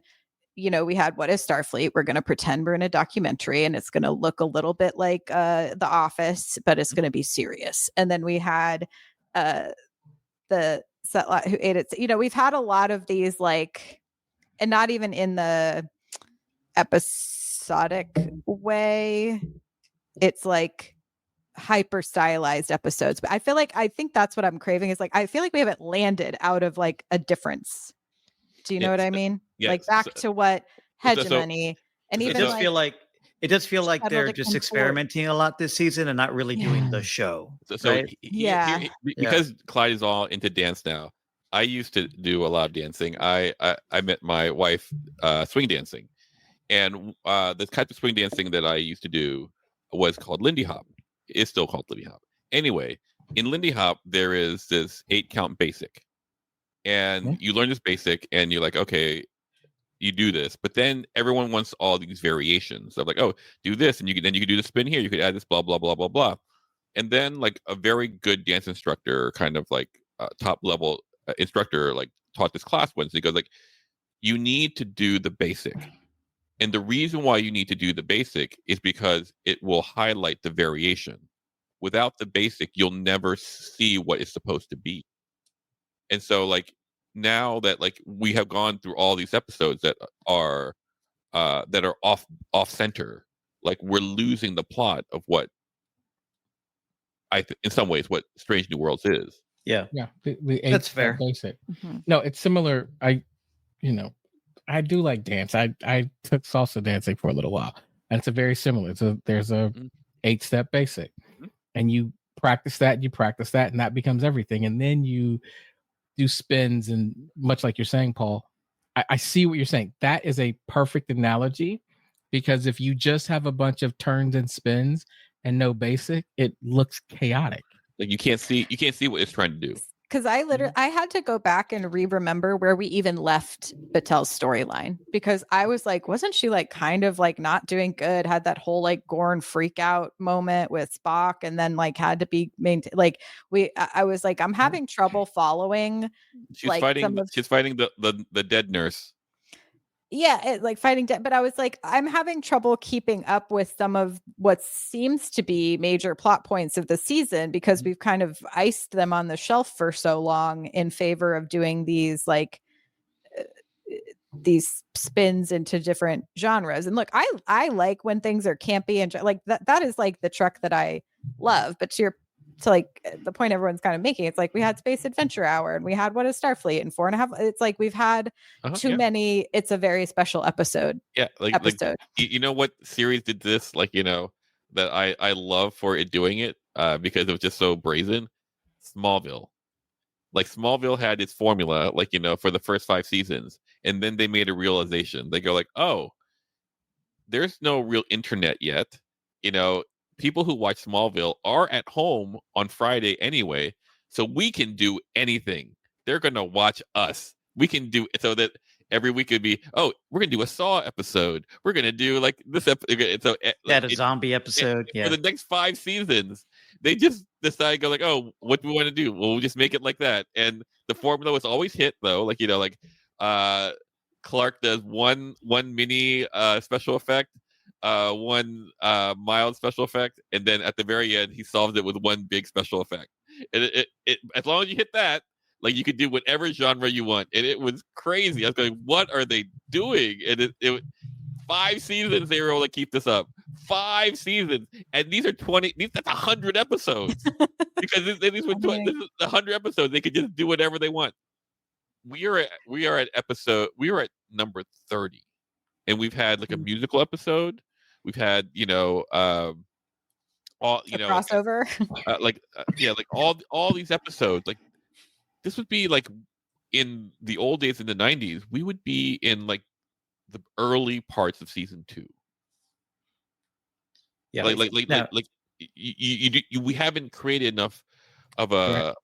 we had What is Starfleet? We're going to pretend we're in a documentary, and it's going to look a little bit like The Office, but it's going to be serious. And then we had the Setlot Who Ate It. We've had a lot of these, like, and not even in the episodic way. It's like hyper stylized episodes. But I think that's what I'm craving, is like, I feel like we haven't landed out of like a difference. Do you know what I mean? Yes. Like, back to what hegemony, and even it does feel like they're just experimenting a lot this season and not really doing the show. Right? Because Clyde is all into dance now. I used to do a lot of dancing. I met my wife swing dancing, and the type of swing dancing that I used to do was called Lindy Hop. It's still called Lindy Hop. Anyway, in Lindy Hop there is this 8-count basic. And you learn this basic, and you're like, okay, you do this. But then everyone wants all these variations of like, oh, do this, and you could do the spin here. You could add this, blah blah blah blah blah. And then like a very good dance instructor, kind of like top level instructor, like taught this class once. He goes like, you need to do the basic, and the reason why you need to do the basic is because it will highlight the variation. Without the basic, you'll never see what it's supposed to be. And so, like, now that like we have gone through all these episodes that are off center, like, we're losing the plot of what in some ways what Strange New Worlds is. Yeah, that's fair. Basic. Mm-hmm. No, it's similar. I do like dance. I took salsa dancing for a little while, and it's a very similar. There's a 8-step basic, and you practice that, and that becomes everything, and then you do spins, and much like you're saying, Paul, I see what you're saying. That is a perfect analogy, because if you just have a bunch of turns and spins and no basic, it looks chaotic. Like, you can't see what it's trying to do. because I literally I had to go back and remember where we even left Batel's storyline, because I was like, wasn't she like kind of like not doing good? Had that whole like Gorn freak out moment with Spock, and then like had to be maintained. Like I was like, I'm having trouble following. She's like fighting. some of She's fighting the dead nurse. yeah, like fighting dead. But I was like, I'm having trouble keeping up with some of what seems to be major plot points of the season, because we've kind of iced them on the shelf for so long in favor of doing these like these spins into different genres. And look, I like when things are campy and like that is like the Trek that I love. But to like the point everyone's kind of making, it's like we had Space Adventure Hour and we had What is Starfleet and 4.5. It's like we've had too many. It's a very special episode. Yeah, like you know what series did this? Like, you know, that I love for it doing it because it was just so brazen. Smallville. Like Smallville had its formula, like, you know, for the first 5 seasons, and then they made a realization. They go like, oh, there's no real internet yet. You know, people who watch Smallville are at home on Friday anyway, so we can do anything. They're gonna watch us. We can do so that every week could be, oh, we're gonna do a Saw episode. We're gonna do like this episode. So a zombie episode. For the next 5 seasons, they just decide go like, oh, what do we want to do? Well, we'll just make it like that. And the formula was always hit though. Like, you know, like Clark does one mini special effect, one mild special effect, and then at the very end he solves it with one big special effect. And it as long as you hit that, like you could do whatever genre you want. And it was crazy. I was going, what are they doing? And it 5 seasons they were able to keep this up. 5 seasons, and these are 20. That's 100 episodes. Because these were 100 episodes. They could just do whatever they want. We are at number 30, and we've had like a musical episode. We've had, you know, all you know, crossover. Like all these episodes. Like this would be like in the old days in the 90s. We would be in like the early parts of season 2. Yeah, like we haven't created enough of a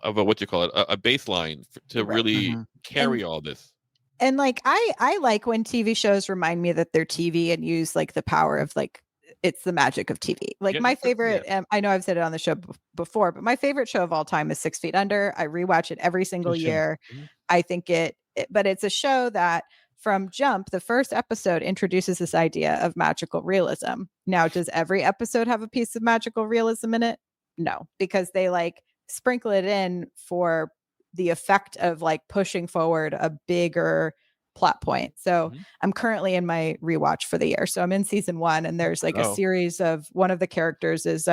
what you call it, a baseline to really carry all this. And like I like when TV shows remind me that they're TV and use like the power of like it's the magic of TV. Like my favorite, I know I've said it on the show before, but my favorite show of all time is 6 Feet Under. I rewatch it every single year. I think but it's a show that from jump, the first episode introduces this idea of magical realism. Now, does every episode have a piece of magical realism in it? No, because they like sprinkle it in for the effect of like pushing forward a bigger plot point. So I'm currently in my rewatch for the year. So I'm in season 1, and there's like a series of one of the characters is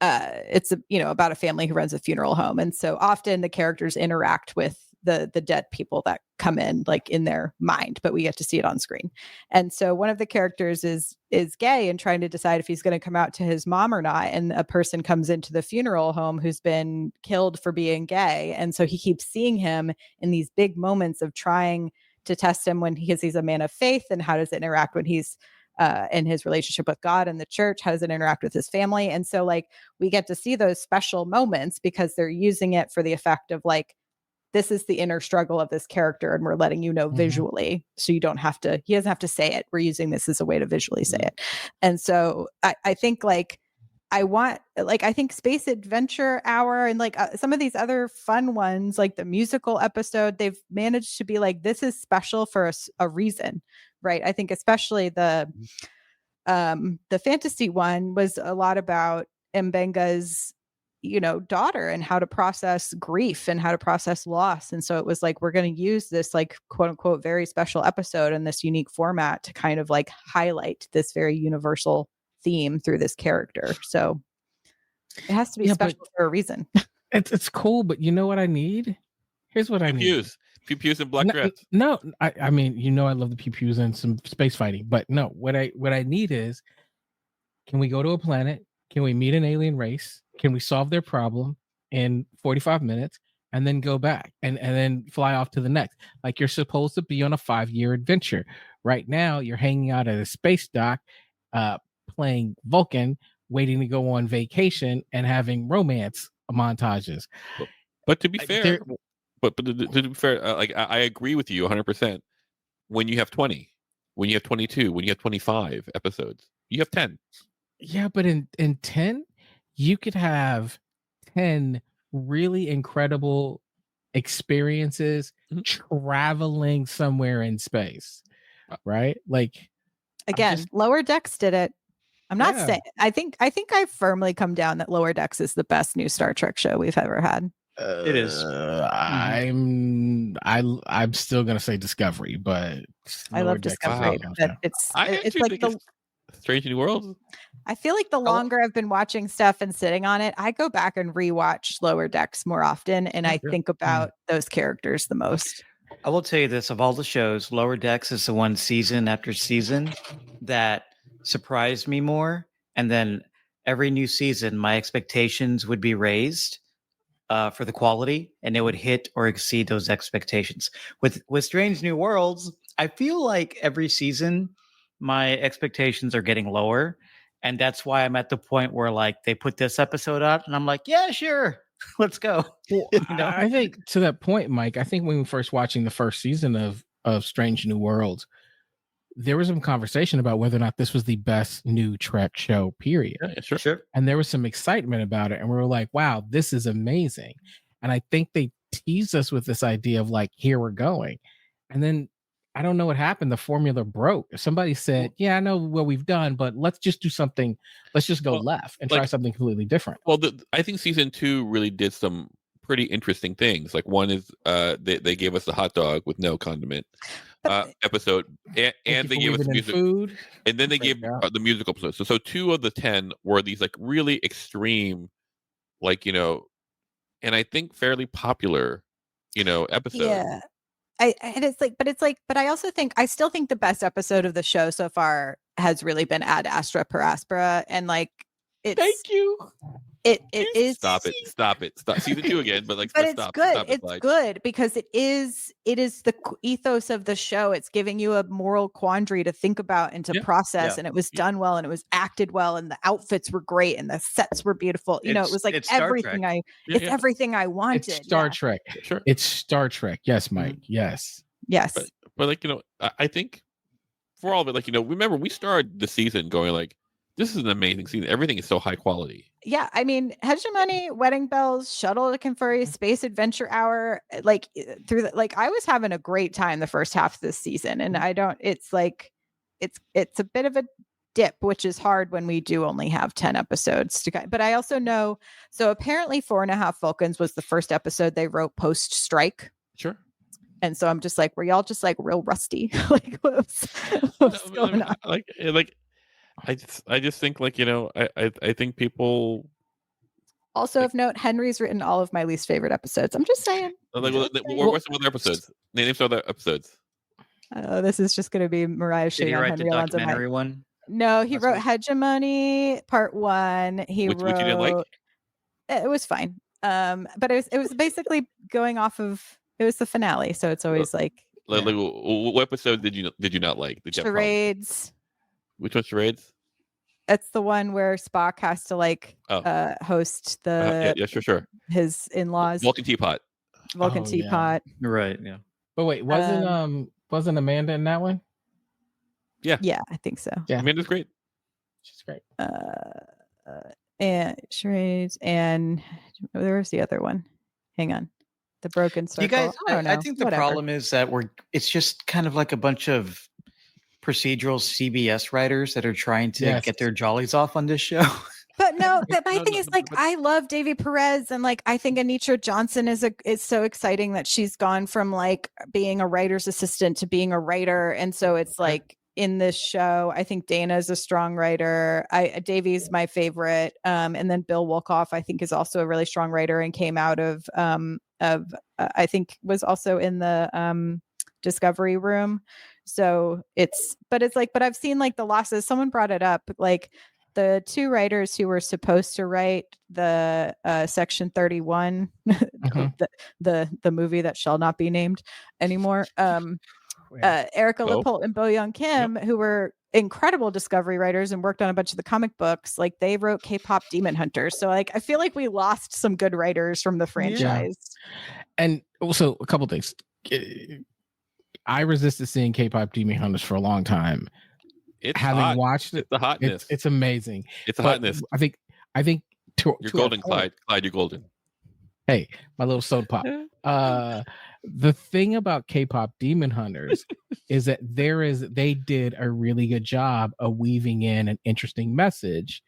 it's about a family who runs a funeral home, and so often the characters interact with the dead people that come in like in their mind, but we get to see it on screen. And so one of the characters is gay and trying to decide if he's going to come out to his mom or not, and a person comes into the funeral home who's been killed for being gay, and so he keeps seeing him in these big moments of trying to test him when he's a man of faith, and how does it interact when he's in his relationship with God and the church, how does it interact with his family. And so like we get to see those special moments because they're using it for the effect of like, this is the inner struggle of this character, and we're letting you know visually, so he doesn't have to say it. We're using this as a way to visually say it. And so I think like I think Space Adventure Hour and like some of these other fun ones, like the musical episode, they've managed to be like, this is special for a reason, right? I think especially the fantasy one was a lot about Mbenga's daughter and how to process grief and how to process loss. And so it was like, we're going to use this like quote unquote very special episode in this unique format to kind of like highlight this very universal theme through this character. So it has to be special for a reason. It's cool, but you know what I need? Here's what I need. Pew pews and black dress. No, I mean, I love the pew pews and some space fighting, but no, what I need is, can we go to a planet? Can we meet an alien race? Can we solve their problem in 45 minutes and then go back and then fly off to the next? Like you're supposed to be on a 5-year adventure. Right now, you're hanging out at a space dock, playing Vulcan waiting to go on vacation and having romance montages. But to be fair, but to be fair, like I agree with you 100%. When you have 20, when you have 22, when you have 25 episodes, you have 10. Yeah, but in 10, you could have 10 really incredible experiences traveling somewhere in space, right? Like, again, Lower Decks did it. I'm not saying. I think I firmly come down that Lower Decks is the best new Star Trek show we've ever had. It is. I'm still gonna say Discovery, but I love Discovery. But it's like the Strange New Worlds. I feel like the longer I've been watching stuff and sitting on it, I go back and rewatch Lower Decks more often, and I think about those characters the most. I will tell you this: of all the shows, Lower Decks is the one season after season that surprised me more. And then every new season, my expectations would be raised for the quality, and it would hit or exceed those expectations. With Strange New Worlds, I feel like every season my expectations are getting lower, and that's why I'm at the point where like they put this episode out, and I'm like, yeah, sure, let's go. Well, I think to that point, Mike, I think when we were first watching the first season of Strange New Worlds, there was some conversation about whether or not this was the best new Trek show, period. Yeah, sure. And there was some excitement about it. And we were like, wow, this is amazing. And I think they teased us with this idea of like, here we're going. And then I don't know what happened. The formula broke. Somebody said, yeah, I know what we've done, but let's just do something. Let's just go left and try something completely different. Well, I think season 2 really did some pretty interesting things. Like one is they gave us the hot dog with no condiment episode, and they gave us music food, and then they gave the musical episode. So 2 of the 10 were these like really extreme, like, and I think fairly popular, episodes. Yeah. But I also think I still think the best episode of the show so far has really been Ad Astra per Aspera, and like it's thank you. It is stop season 2 again, but like but it's good. It's good because it is the ethos of the show. It's giving you a moral quandary to think about and to process, and it was done well, and it was acted well, and the outfits were great, and the sets were beautiful. It was like everything everything I wanted. It's Star Trek. Sure. It's Star Trek. Yes, Mike. Yes. But like, I think for all of it, like, remember we started the season going like, this is an amazing season. Everything is so high quality. Yeah, I mean, Hegemony, Wedding Bells, Shuttle to Confuri, Space Adventure Hour, like through the, like I was having a great time the first half of this season, and it's like it's a bit of a dip, which is hard when we do only have 10 episodes to but I also know, so apparently 4.5 Vulcans was the first episode they wrote post strike. Sure. And so I'm just like, were y'all just like real rusty? Like what's going on? Like I just think like, I think people also of note, Henry's written all of my least favorite episodes. I'm just saying. Like, what's some other episodes? Name some other episodes. Oh, this is just going to be Mariah shitting on Henry. Did he write the documentary one? No, he wrote Hegemony Part 1. Which you didn't like? It was fine. But it was basically going off of, it was the finale, so it's always like what episode did you not like? Charades. Which one's Charades? It's the one where Spock has to like host the sure his in-laws. Vulcan Teapot. Teapot. Yeah. Right, yeah. But wait, wasn't Amanda in that one? Yeah. Yeah, I think so. Yeah. Amanda's great. She's great. And Charades, and there was the other one. Hang on. The Broken Circle. You guys, I think the problem is that it's just kind of like a bunch of procedural CBS writers that are trying to get their jollies off on this show. But no, my thing is like, I love Davy Perez, and like I think Anitra Johnson is so exciting that she's gone from like being a writer's assistant to being a writer, and so it's like in this show, I think Dana is a strong writer. Davy's my favorite, and then Bill Wolkoff I think is also a really strong writer and came out of I think was also in the Discovery Room. So but I've seen like the losses. Someone brought it up, like the 2 writers who were supposed to write the Section 31, the movie that shall not be named anymore. Erica Lippolt and Bo Young Kim, who were incredible Discovery writers and worked on a bunch of the comic books. Like they wrote K-pop Demon Hunters. So like I feel like we lost some good writers from the franchise. And also a couple things. I resisted seeing K-pop Demon Hunters for a long time. It's having hot. watched it, It's the hotness. It's amazing. It's the But hotness. I think you're golden, Clyde. Clyde, you're golden. Hey, my little soda pop. The thing about K-pop Demon Hunters is that they did a really good job of weaving in an interesting message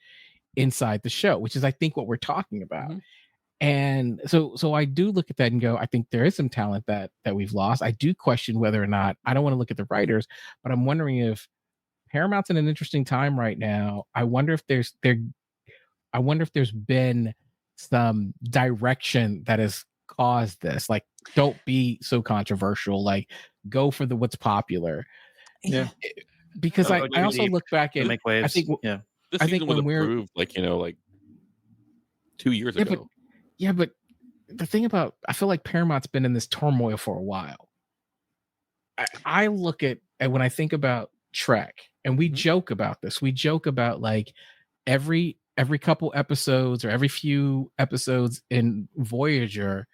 inside the show, which is I think what we're talking about. Mm-hmm. And so I do look at that and go, I think there is some talent that we've lost. I do question whether or not, I don't want to look at the writers, but I'm wondering if Paramount's in an interesting time right now. I wonder if there's been some direction that has caused this. Like, don't be so controversial. Like, go for what's popular. Yeah. Because I also look back at make waves. I think this I think was when approved like 2 years ago. But the thing about, I feel like Paramount's been in this turmoil for a while. I look at, and when I think about Trek, and we joke about this, we joke about like every couple episodes or every few episodes in Voyager,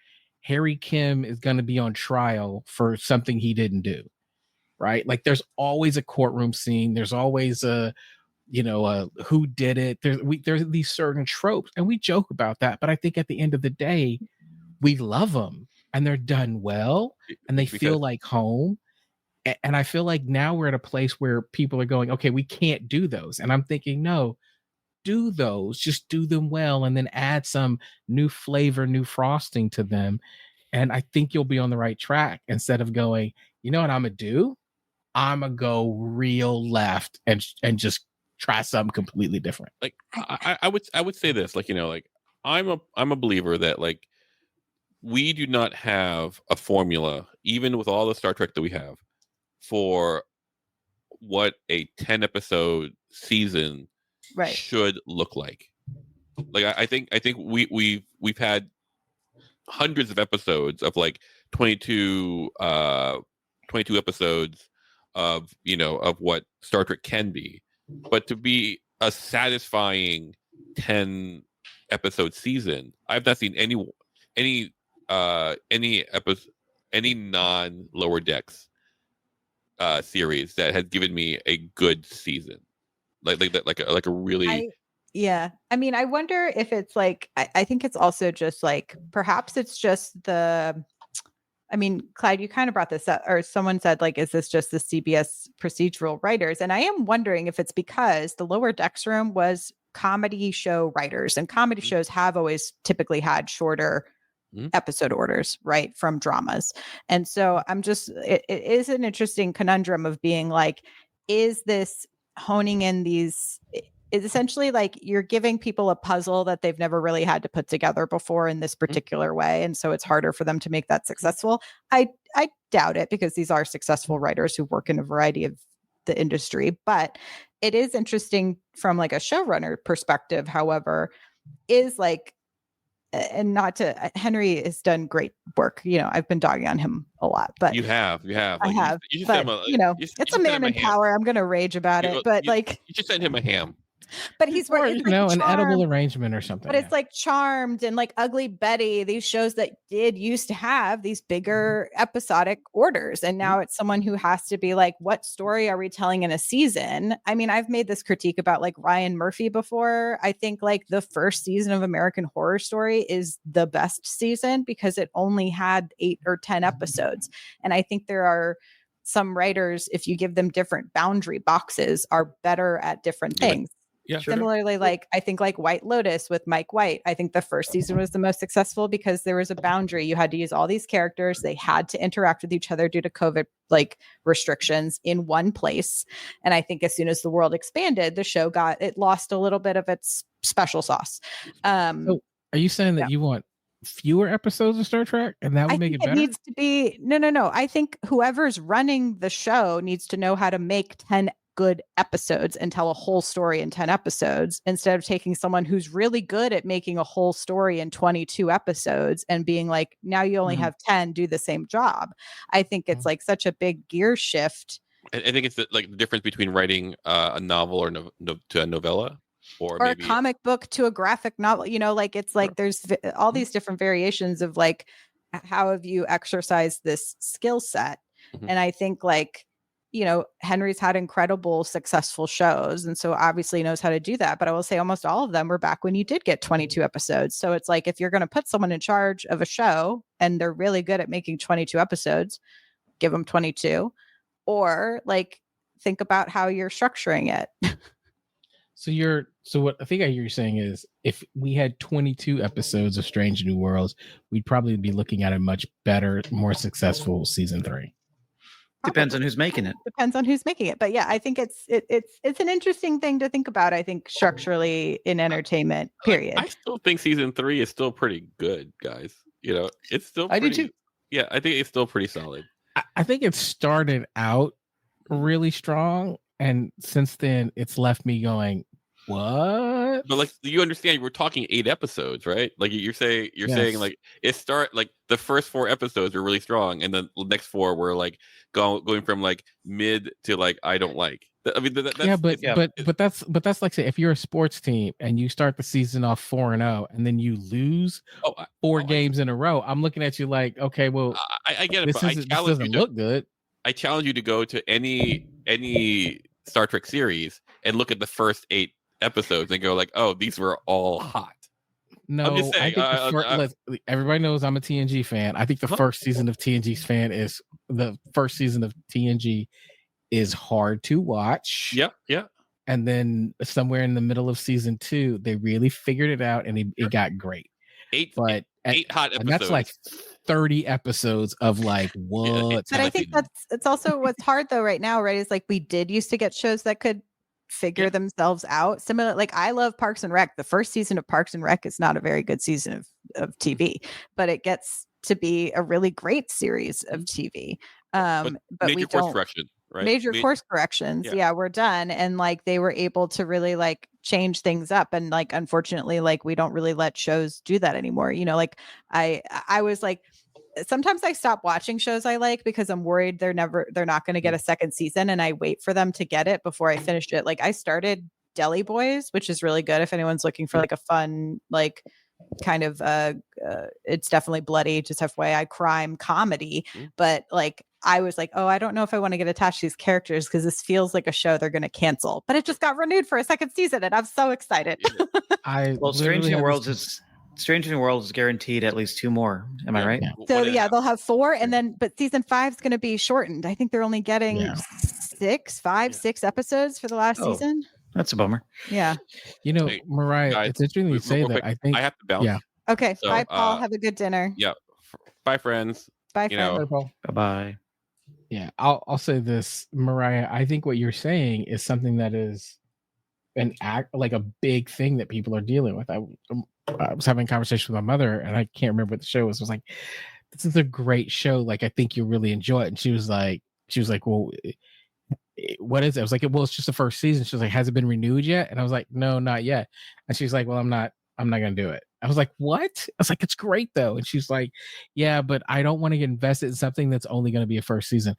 Harry Kim is going to be on trial for something he didn't do, right? Like there's always a courtroom scene. There's always a who did it. There's these certain tropes, and we joke about that. But I think at the end of the day, we love them, and they're done well, and they feel like home. And I feel like now we're at a place where people are going, okay, we can't do those. And I'm thinking, no, do those, just do them well, and then add some new flavor, new frosting to them. And I think you'll be on the right track instead of going, you know what I'm going to do? I'm going to go real left and just try something completely different. Like I would say this, I'm a believer that like we do not have a formula, even with all the Star Trek that we have, for what a 10 episode season should look like. Like I think we've had hundreds of episodes of like 22 episodes of of what Star Trek can be. But to be a satisfying 10 episode season, I've not seen any non Lower Decks series that has given me a good season, like a really. I mean, I wonder if it's like I think it's also just like perhaps it's just I mean, Clyde, you kind of brought this up, or someone said, like, is this just the CBS procedural writers? And I am wondering if it's because the Lower Decks room was comedy show writers, and comedy shows have always typically had shorter episode orders, right, from dramas. And so it is an interesting conundrum of being like, is this honing in these? Is essentially like you're giving people a puzzle that they've never really had to put together before in this particular way. And so it's harder for them to make that successful. I doubt it, because these are successful writers who work in a variety of the industry. But it is interesting from like a showrunner perspective, however, is like, and not to, Henry has done great work. I've been dogging on him a lot, but you have. Like, I have. But, it's a man in power. I'm going to rage about it, but like, you just send him a ham. But he's working, an edible arrangement or something. But it's like Charmed and like Ugly Betty, these shows that used to have these bigger episodic orders. And now it's someone who has to be like, what story are we telling in a season? I mean, I've made this critique about like Ryan Murphy before. I think like the first season of American Horror Story is the best season because it only had 8 or 10 episodes. And I think there are some writers, if you give them different boundary boxes, are better at different things. Yeah, sure. Similarly, like I think like White Lotus with Mike White, I think the first season was the most successful because there was a boundary. You had to use all these characters. They had to interact with each other due to COVID like restrictions in one place. And I think as soon as the world expanded, the show lost a little bit of its special sauce. So are you saying that you want fewer episodes of Star Trek and that would make it better? It needs to be no. I think whoever's running the show needs to know how to make 10 good episodes and tell a whole story in 10 episodes instead of taking someone who's really good at making a whole story in 22 episodes and being like, now you only have 10, do the same job. I think it's like such a big gear shift I think it's like the difference between writing a novel or to a novella, or maybe a comic book to a graphic novel. Like it's like there's all these different variations of like how have you exercised this skill set. And I think like Henry's had incredible successful shows, and so obviously knows how to do that. But I will say almost all of them were back when you did get 22 episodes. So it's like if you're going to put someone in charge of a show and they're really good at making 22 episodes, give them 22, or like think about how you're structuring it. So what I think I hear you saying is if we had 22 episodes of Strange New Worlds, we'd probably be looking at a much better, more successful season 3. Depends on who's making it. Depends on who's making it. But yeah, I think it's an interesting thing to think about, I think, structurally in entertainment, period. I still think season 3 is still pretty good, guys. It's still I do too. Yeah, I think it's still pretty solid. I think it started out really strong, and since then it's left me going, what? But like, you understand, we're talking 8 episodes, right? Like you're saying like like the first 4 episodes were really strong, and then the next 4 were like going from like mid to like I don't like. I mean, but that's like, say, if you're a sports team and you start the season off 4-0 and then you lose 4 games in a row, I'm looking at you like, okay, well, I get it. This doesn't look good. I challenge you to go to any Star Trek series and look at the first 8 episodes and go like, oh, these were all hot. No, I'm just saying, I think everybody knows I'm a TNG fan. I think the first season of TNG is hard to watch. Yeah. And then somewhere in the middle of season 2, they really figured it out, and it got great. 8 hot episodes. And that's like 30 episodes of like what? But I think it's also what's hard though right now, right? Is like we did used to get shows that could figure themselves out. Similar, like I love Parks and Rec. The first season of Parks and Rec is not a very good season of TV, but it gets to be a really great series of TV. But major course correction, right? Major course corrections. Yeah, we're done. And like they were able to really like change things up. And like unfortunately, like we don't really let shows do that anymore. Like I was like, sometimes I stop watching shows I like because I'm worried they're not going to get a second season, and I wait for them to get it before I finish it. Like I started Deli Boys, which is really good if anyone's looking for like a fun, like kind of it's definitely bloody, just FYI, crime comedy. But like I was like, oh, I don't know if I want to get attached to these characters because this feels like a show they're going to cancel. But it just got renewed for a second season, and I'm so excited. Strange New Worlds is guaranteed at least 2 more. Am I right? Yeah. So they'll have 4, and then but season 5 is going to be shortened. I think they're only getting 6 episodes for the last season. That's a bummer. Yeah. Mariah, guys, it's interesting you say that. Quick, I think I have to bounce. Yeah. Okay. So, bye, Paul. Have a good dinner. Yeah. Bye, friends. Bye, friends. Bye, Paul. Bye. Yeah. I'll say this, Mariah. I think what you're saying is something that is like a big thing that people are dealing with. I was having a conversation with my mother, and I can't remember what the show was. I was like, this is a great show. Like, I think you'll really enjoy it. And she was like, well, what is it? I was like, well, it's just the first season. She was like, has it been renewed yet? And I was like, no, not yet. And she's like, well, I'm not going to do it. I was like, what? I was like, it's great though. And she's like, yeah, but I don't want to get invested in something that's only going to be a first season.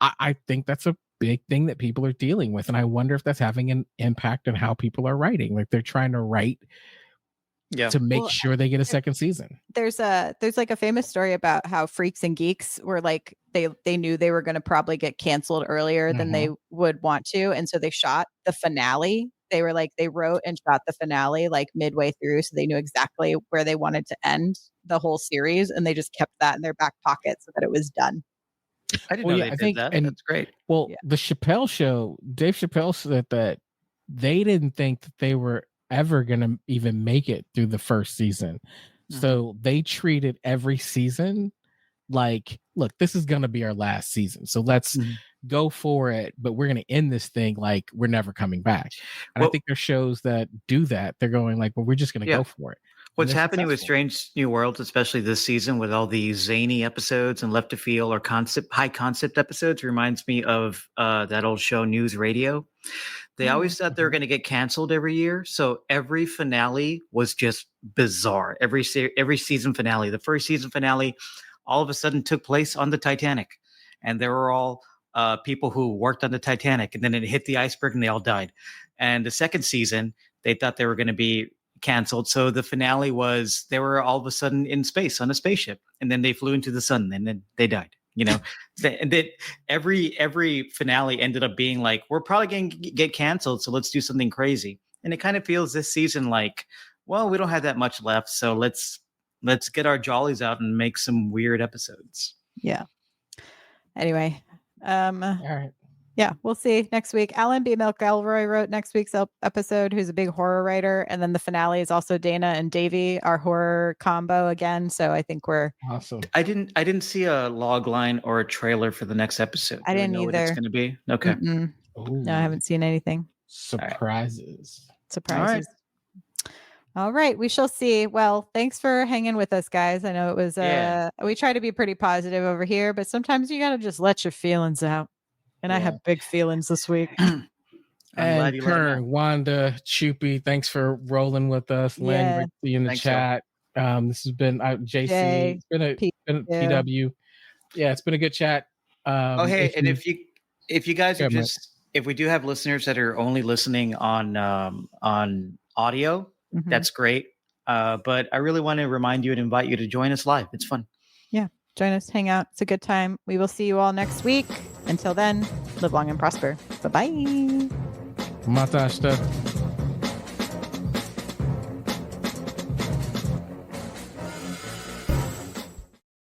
I think that's a big thing that people are dealing with. And I wonder if that's having an impact on how people are writing. Like they're trying to write to make sure they get a second season. There's like a famous story about how Freaks and Geeks were like, they knew they were going to probably get canceled earlier than they would want to. And so they shot the finale. They were like, they wrote and shot the finale like midway through. So they knew exactly where they wanted to end the whole series. And they just kept that in their back pocket so that it was done. I didn't know they did that. And that's great. Well, the Chappelle show, Dave Chappelle said that they didn't think that they were ever going to even make it through the first season. So they treated every season like, look, this is going to be our last season. So let's go for it. But we're going to end this thing like we're never coming back. And I think there's shows that do that. They're going like, well, we're just going to go for it. What's happening with Strange New Worlds, especially this season with all these zany episodes and left to feel or high concept episodes, reminds me of that old show News Radio. They always thought they were going to get canceled every year. So every finale was just bizarre. Every season finale, the first season finale, all of a sudden took place on the Titanic. And they were all people who worked on the Titanic, and then it hit the iceberg and they all died. And the second season, they thought they were going to be canceled. So the finale was they were all of a sudden in space on a spaceship, and then they flew into the sun, and then they died. You know, and that every finale ended up being like, we're probably going to get canceled, so let's do something crazy. And it kind of feels this season like, well, we don't have that much left, so let's get our jollies out and make some weird episodes. Yeah. Anyway, All right. Yeah, we'll see next week. Alan B. McElroy wrote next week's episode, who's a big horror writer. And then the finale is also Dana and Davey, our horror combo again. So I think we're awesome. I didn't see a log line or a trailer for the next episode. I didn't know either. What it's going to be? Okay. No, I haven't seen anything. Surprises. Surprises. All right, we shall see. Well, thanks for hanging with us, guys. I know it was we try to be pretty positive over here, but sometimes you got to just let your feelings out. And I have big feelings this week. And Kern, Wanda, Choopy, thanks for rolling with us. Len, great to see you in the chat. This has been JC. It's been a PW. Yeah, it's been a good chat. If you guys are if we do have listeners that are only listening on audio, that's great. But I really want to remind you and invite you to join us live. It's fun. Yeah. Join us, hang out. It's a good time. We will see you all next week. Until then, live long and prosper. Bye-bye. Matashta.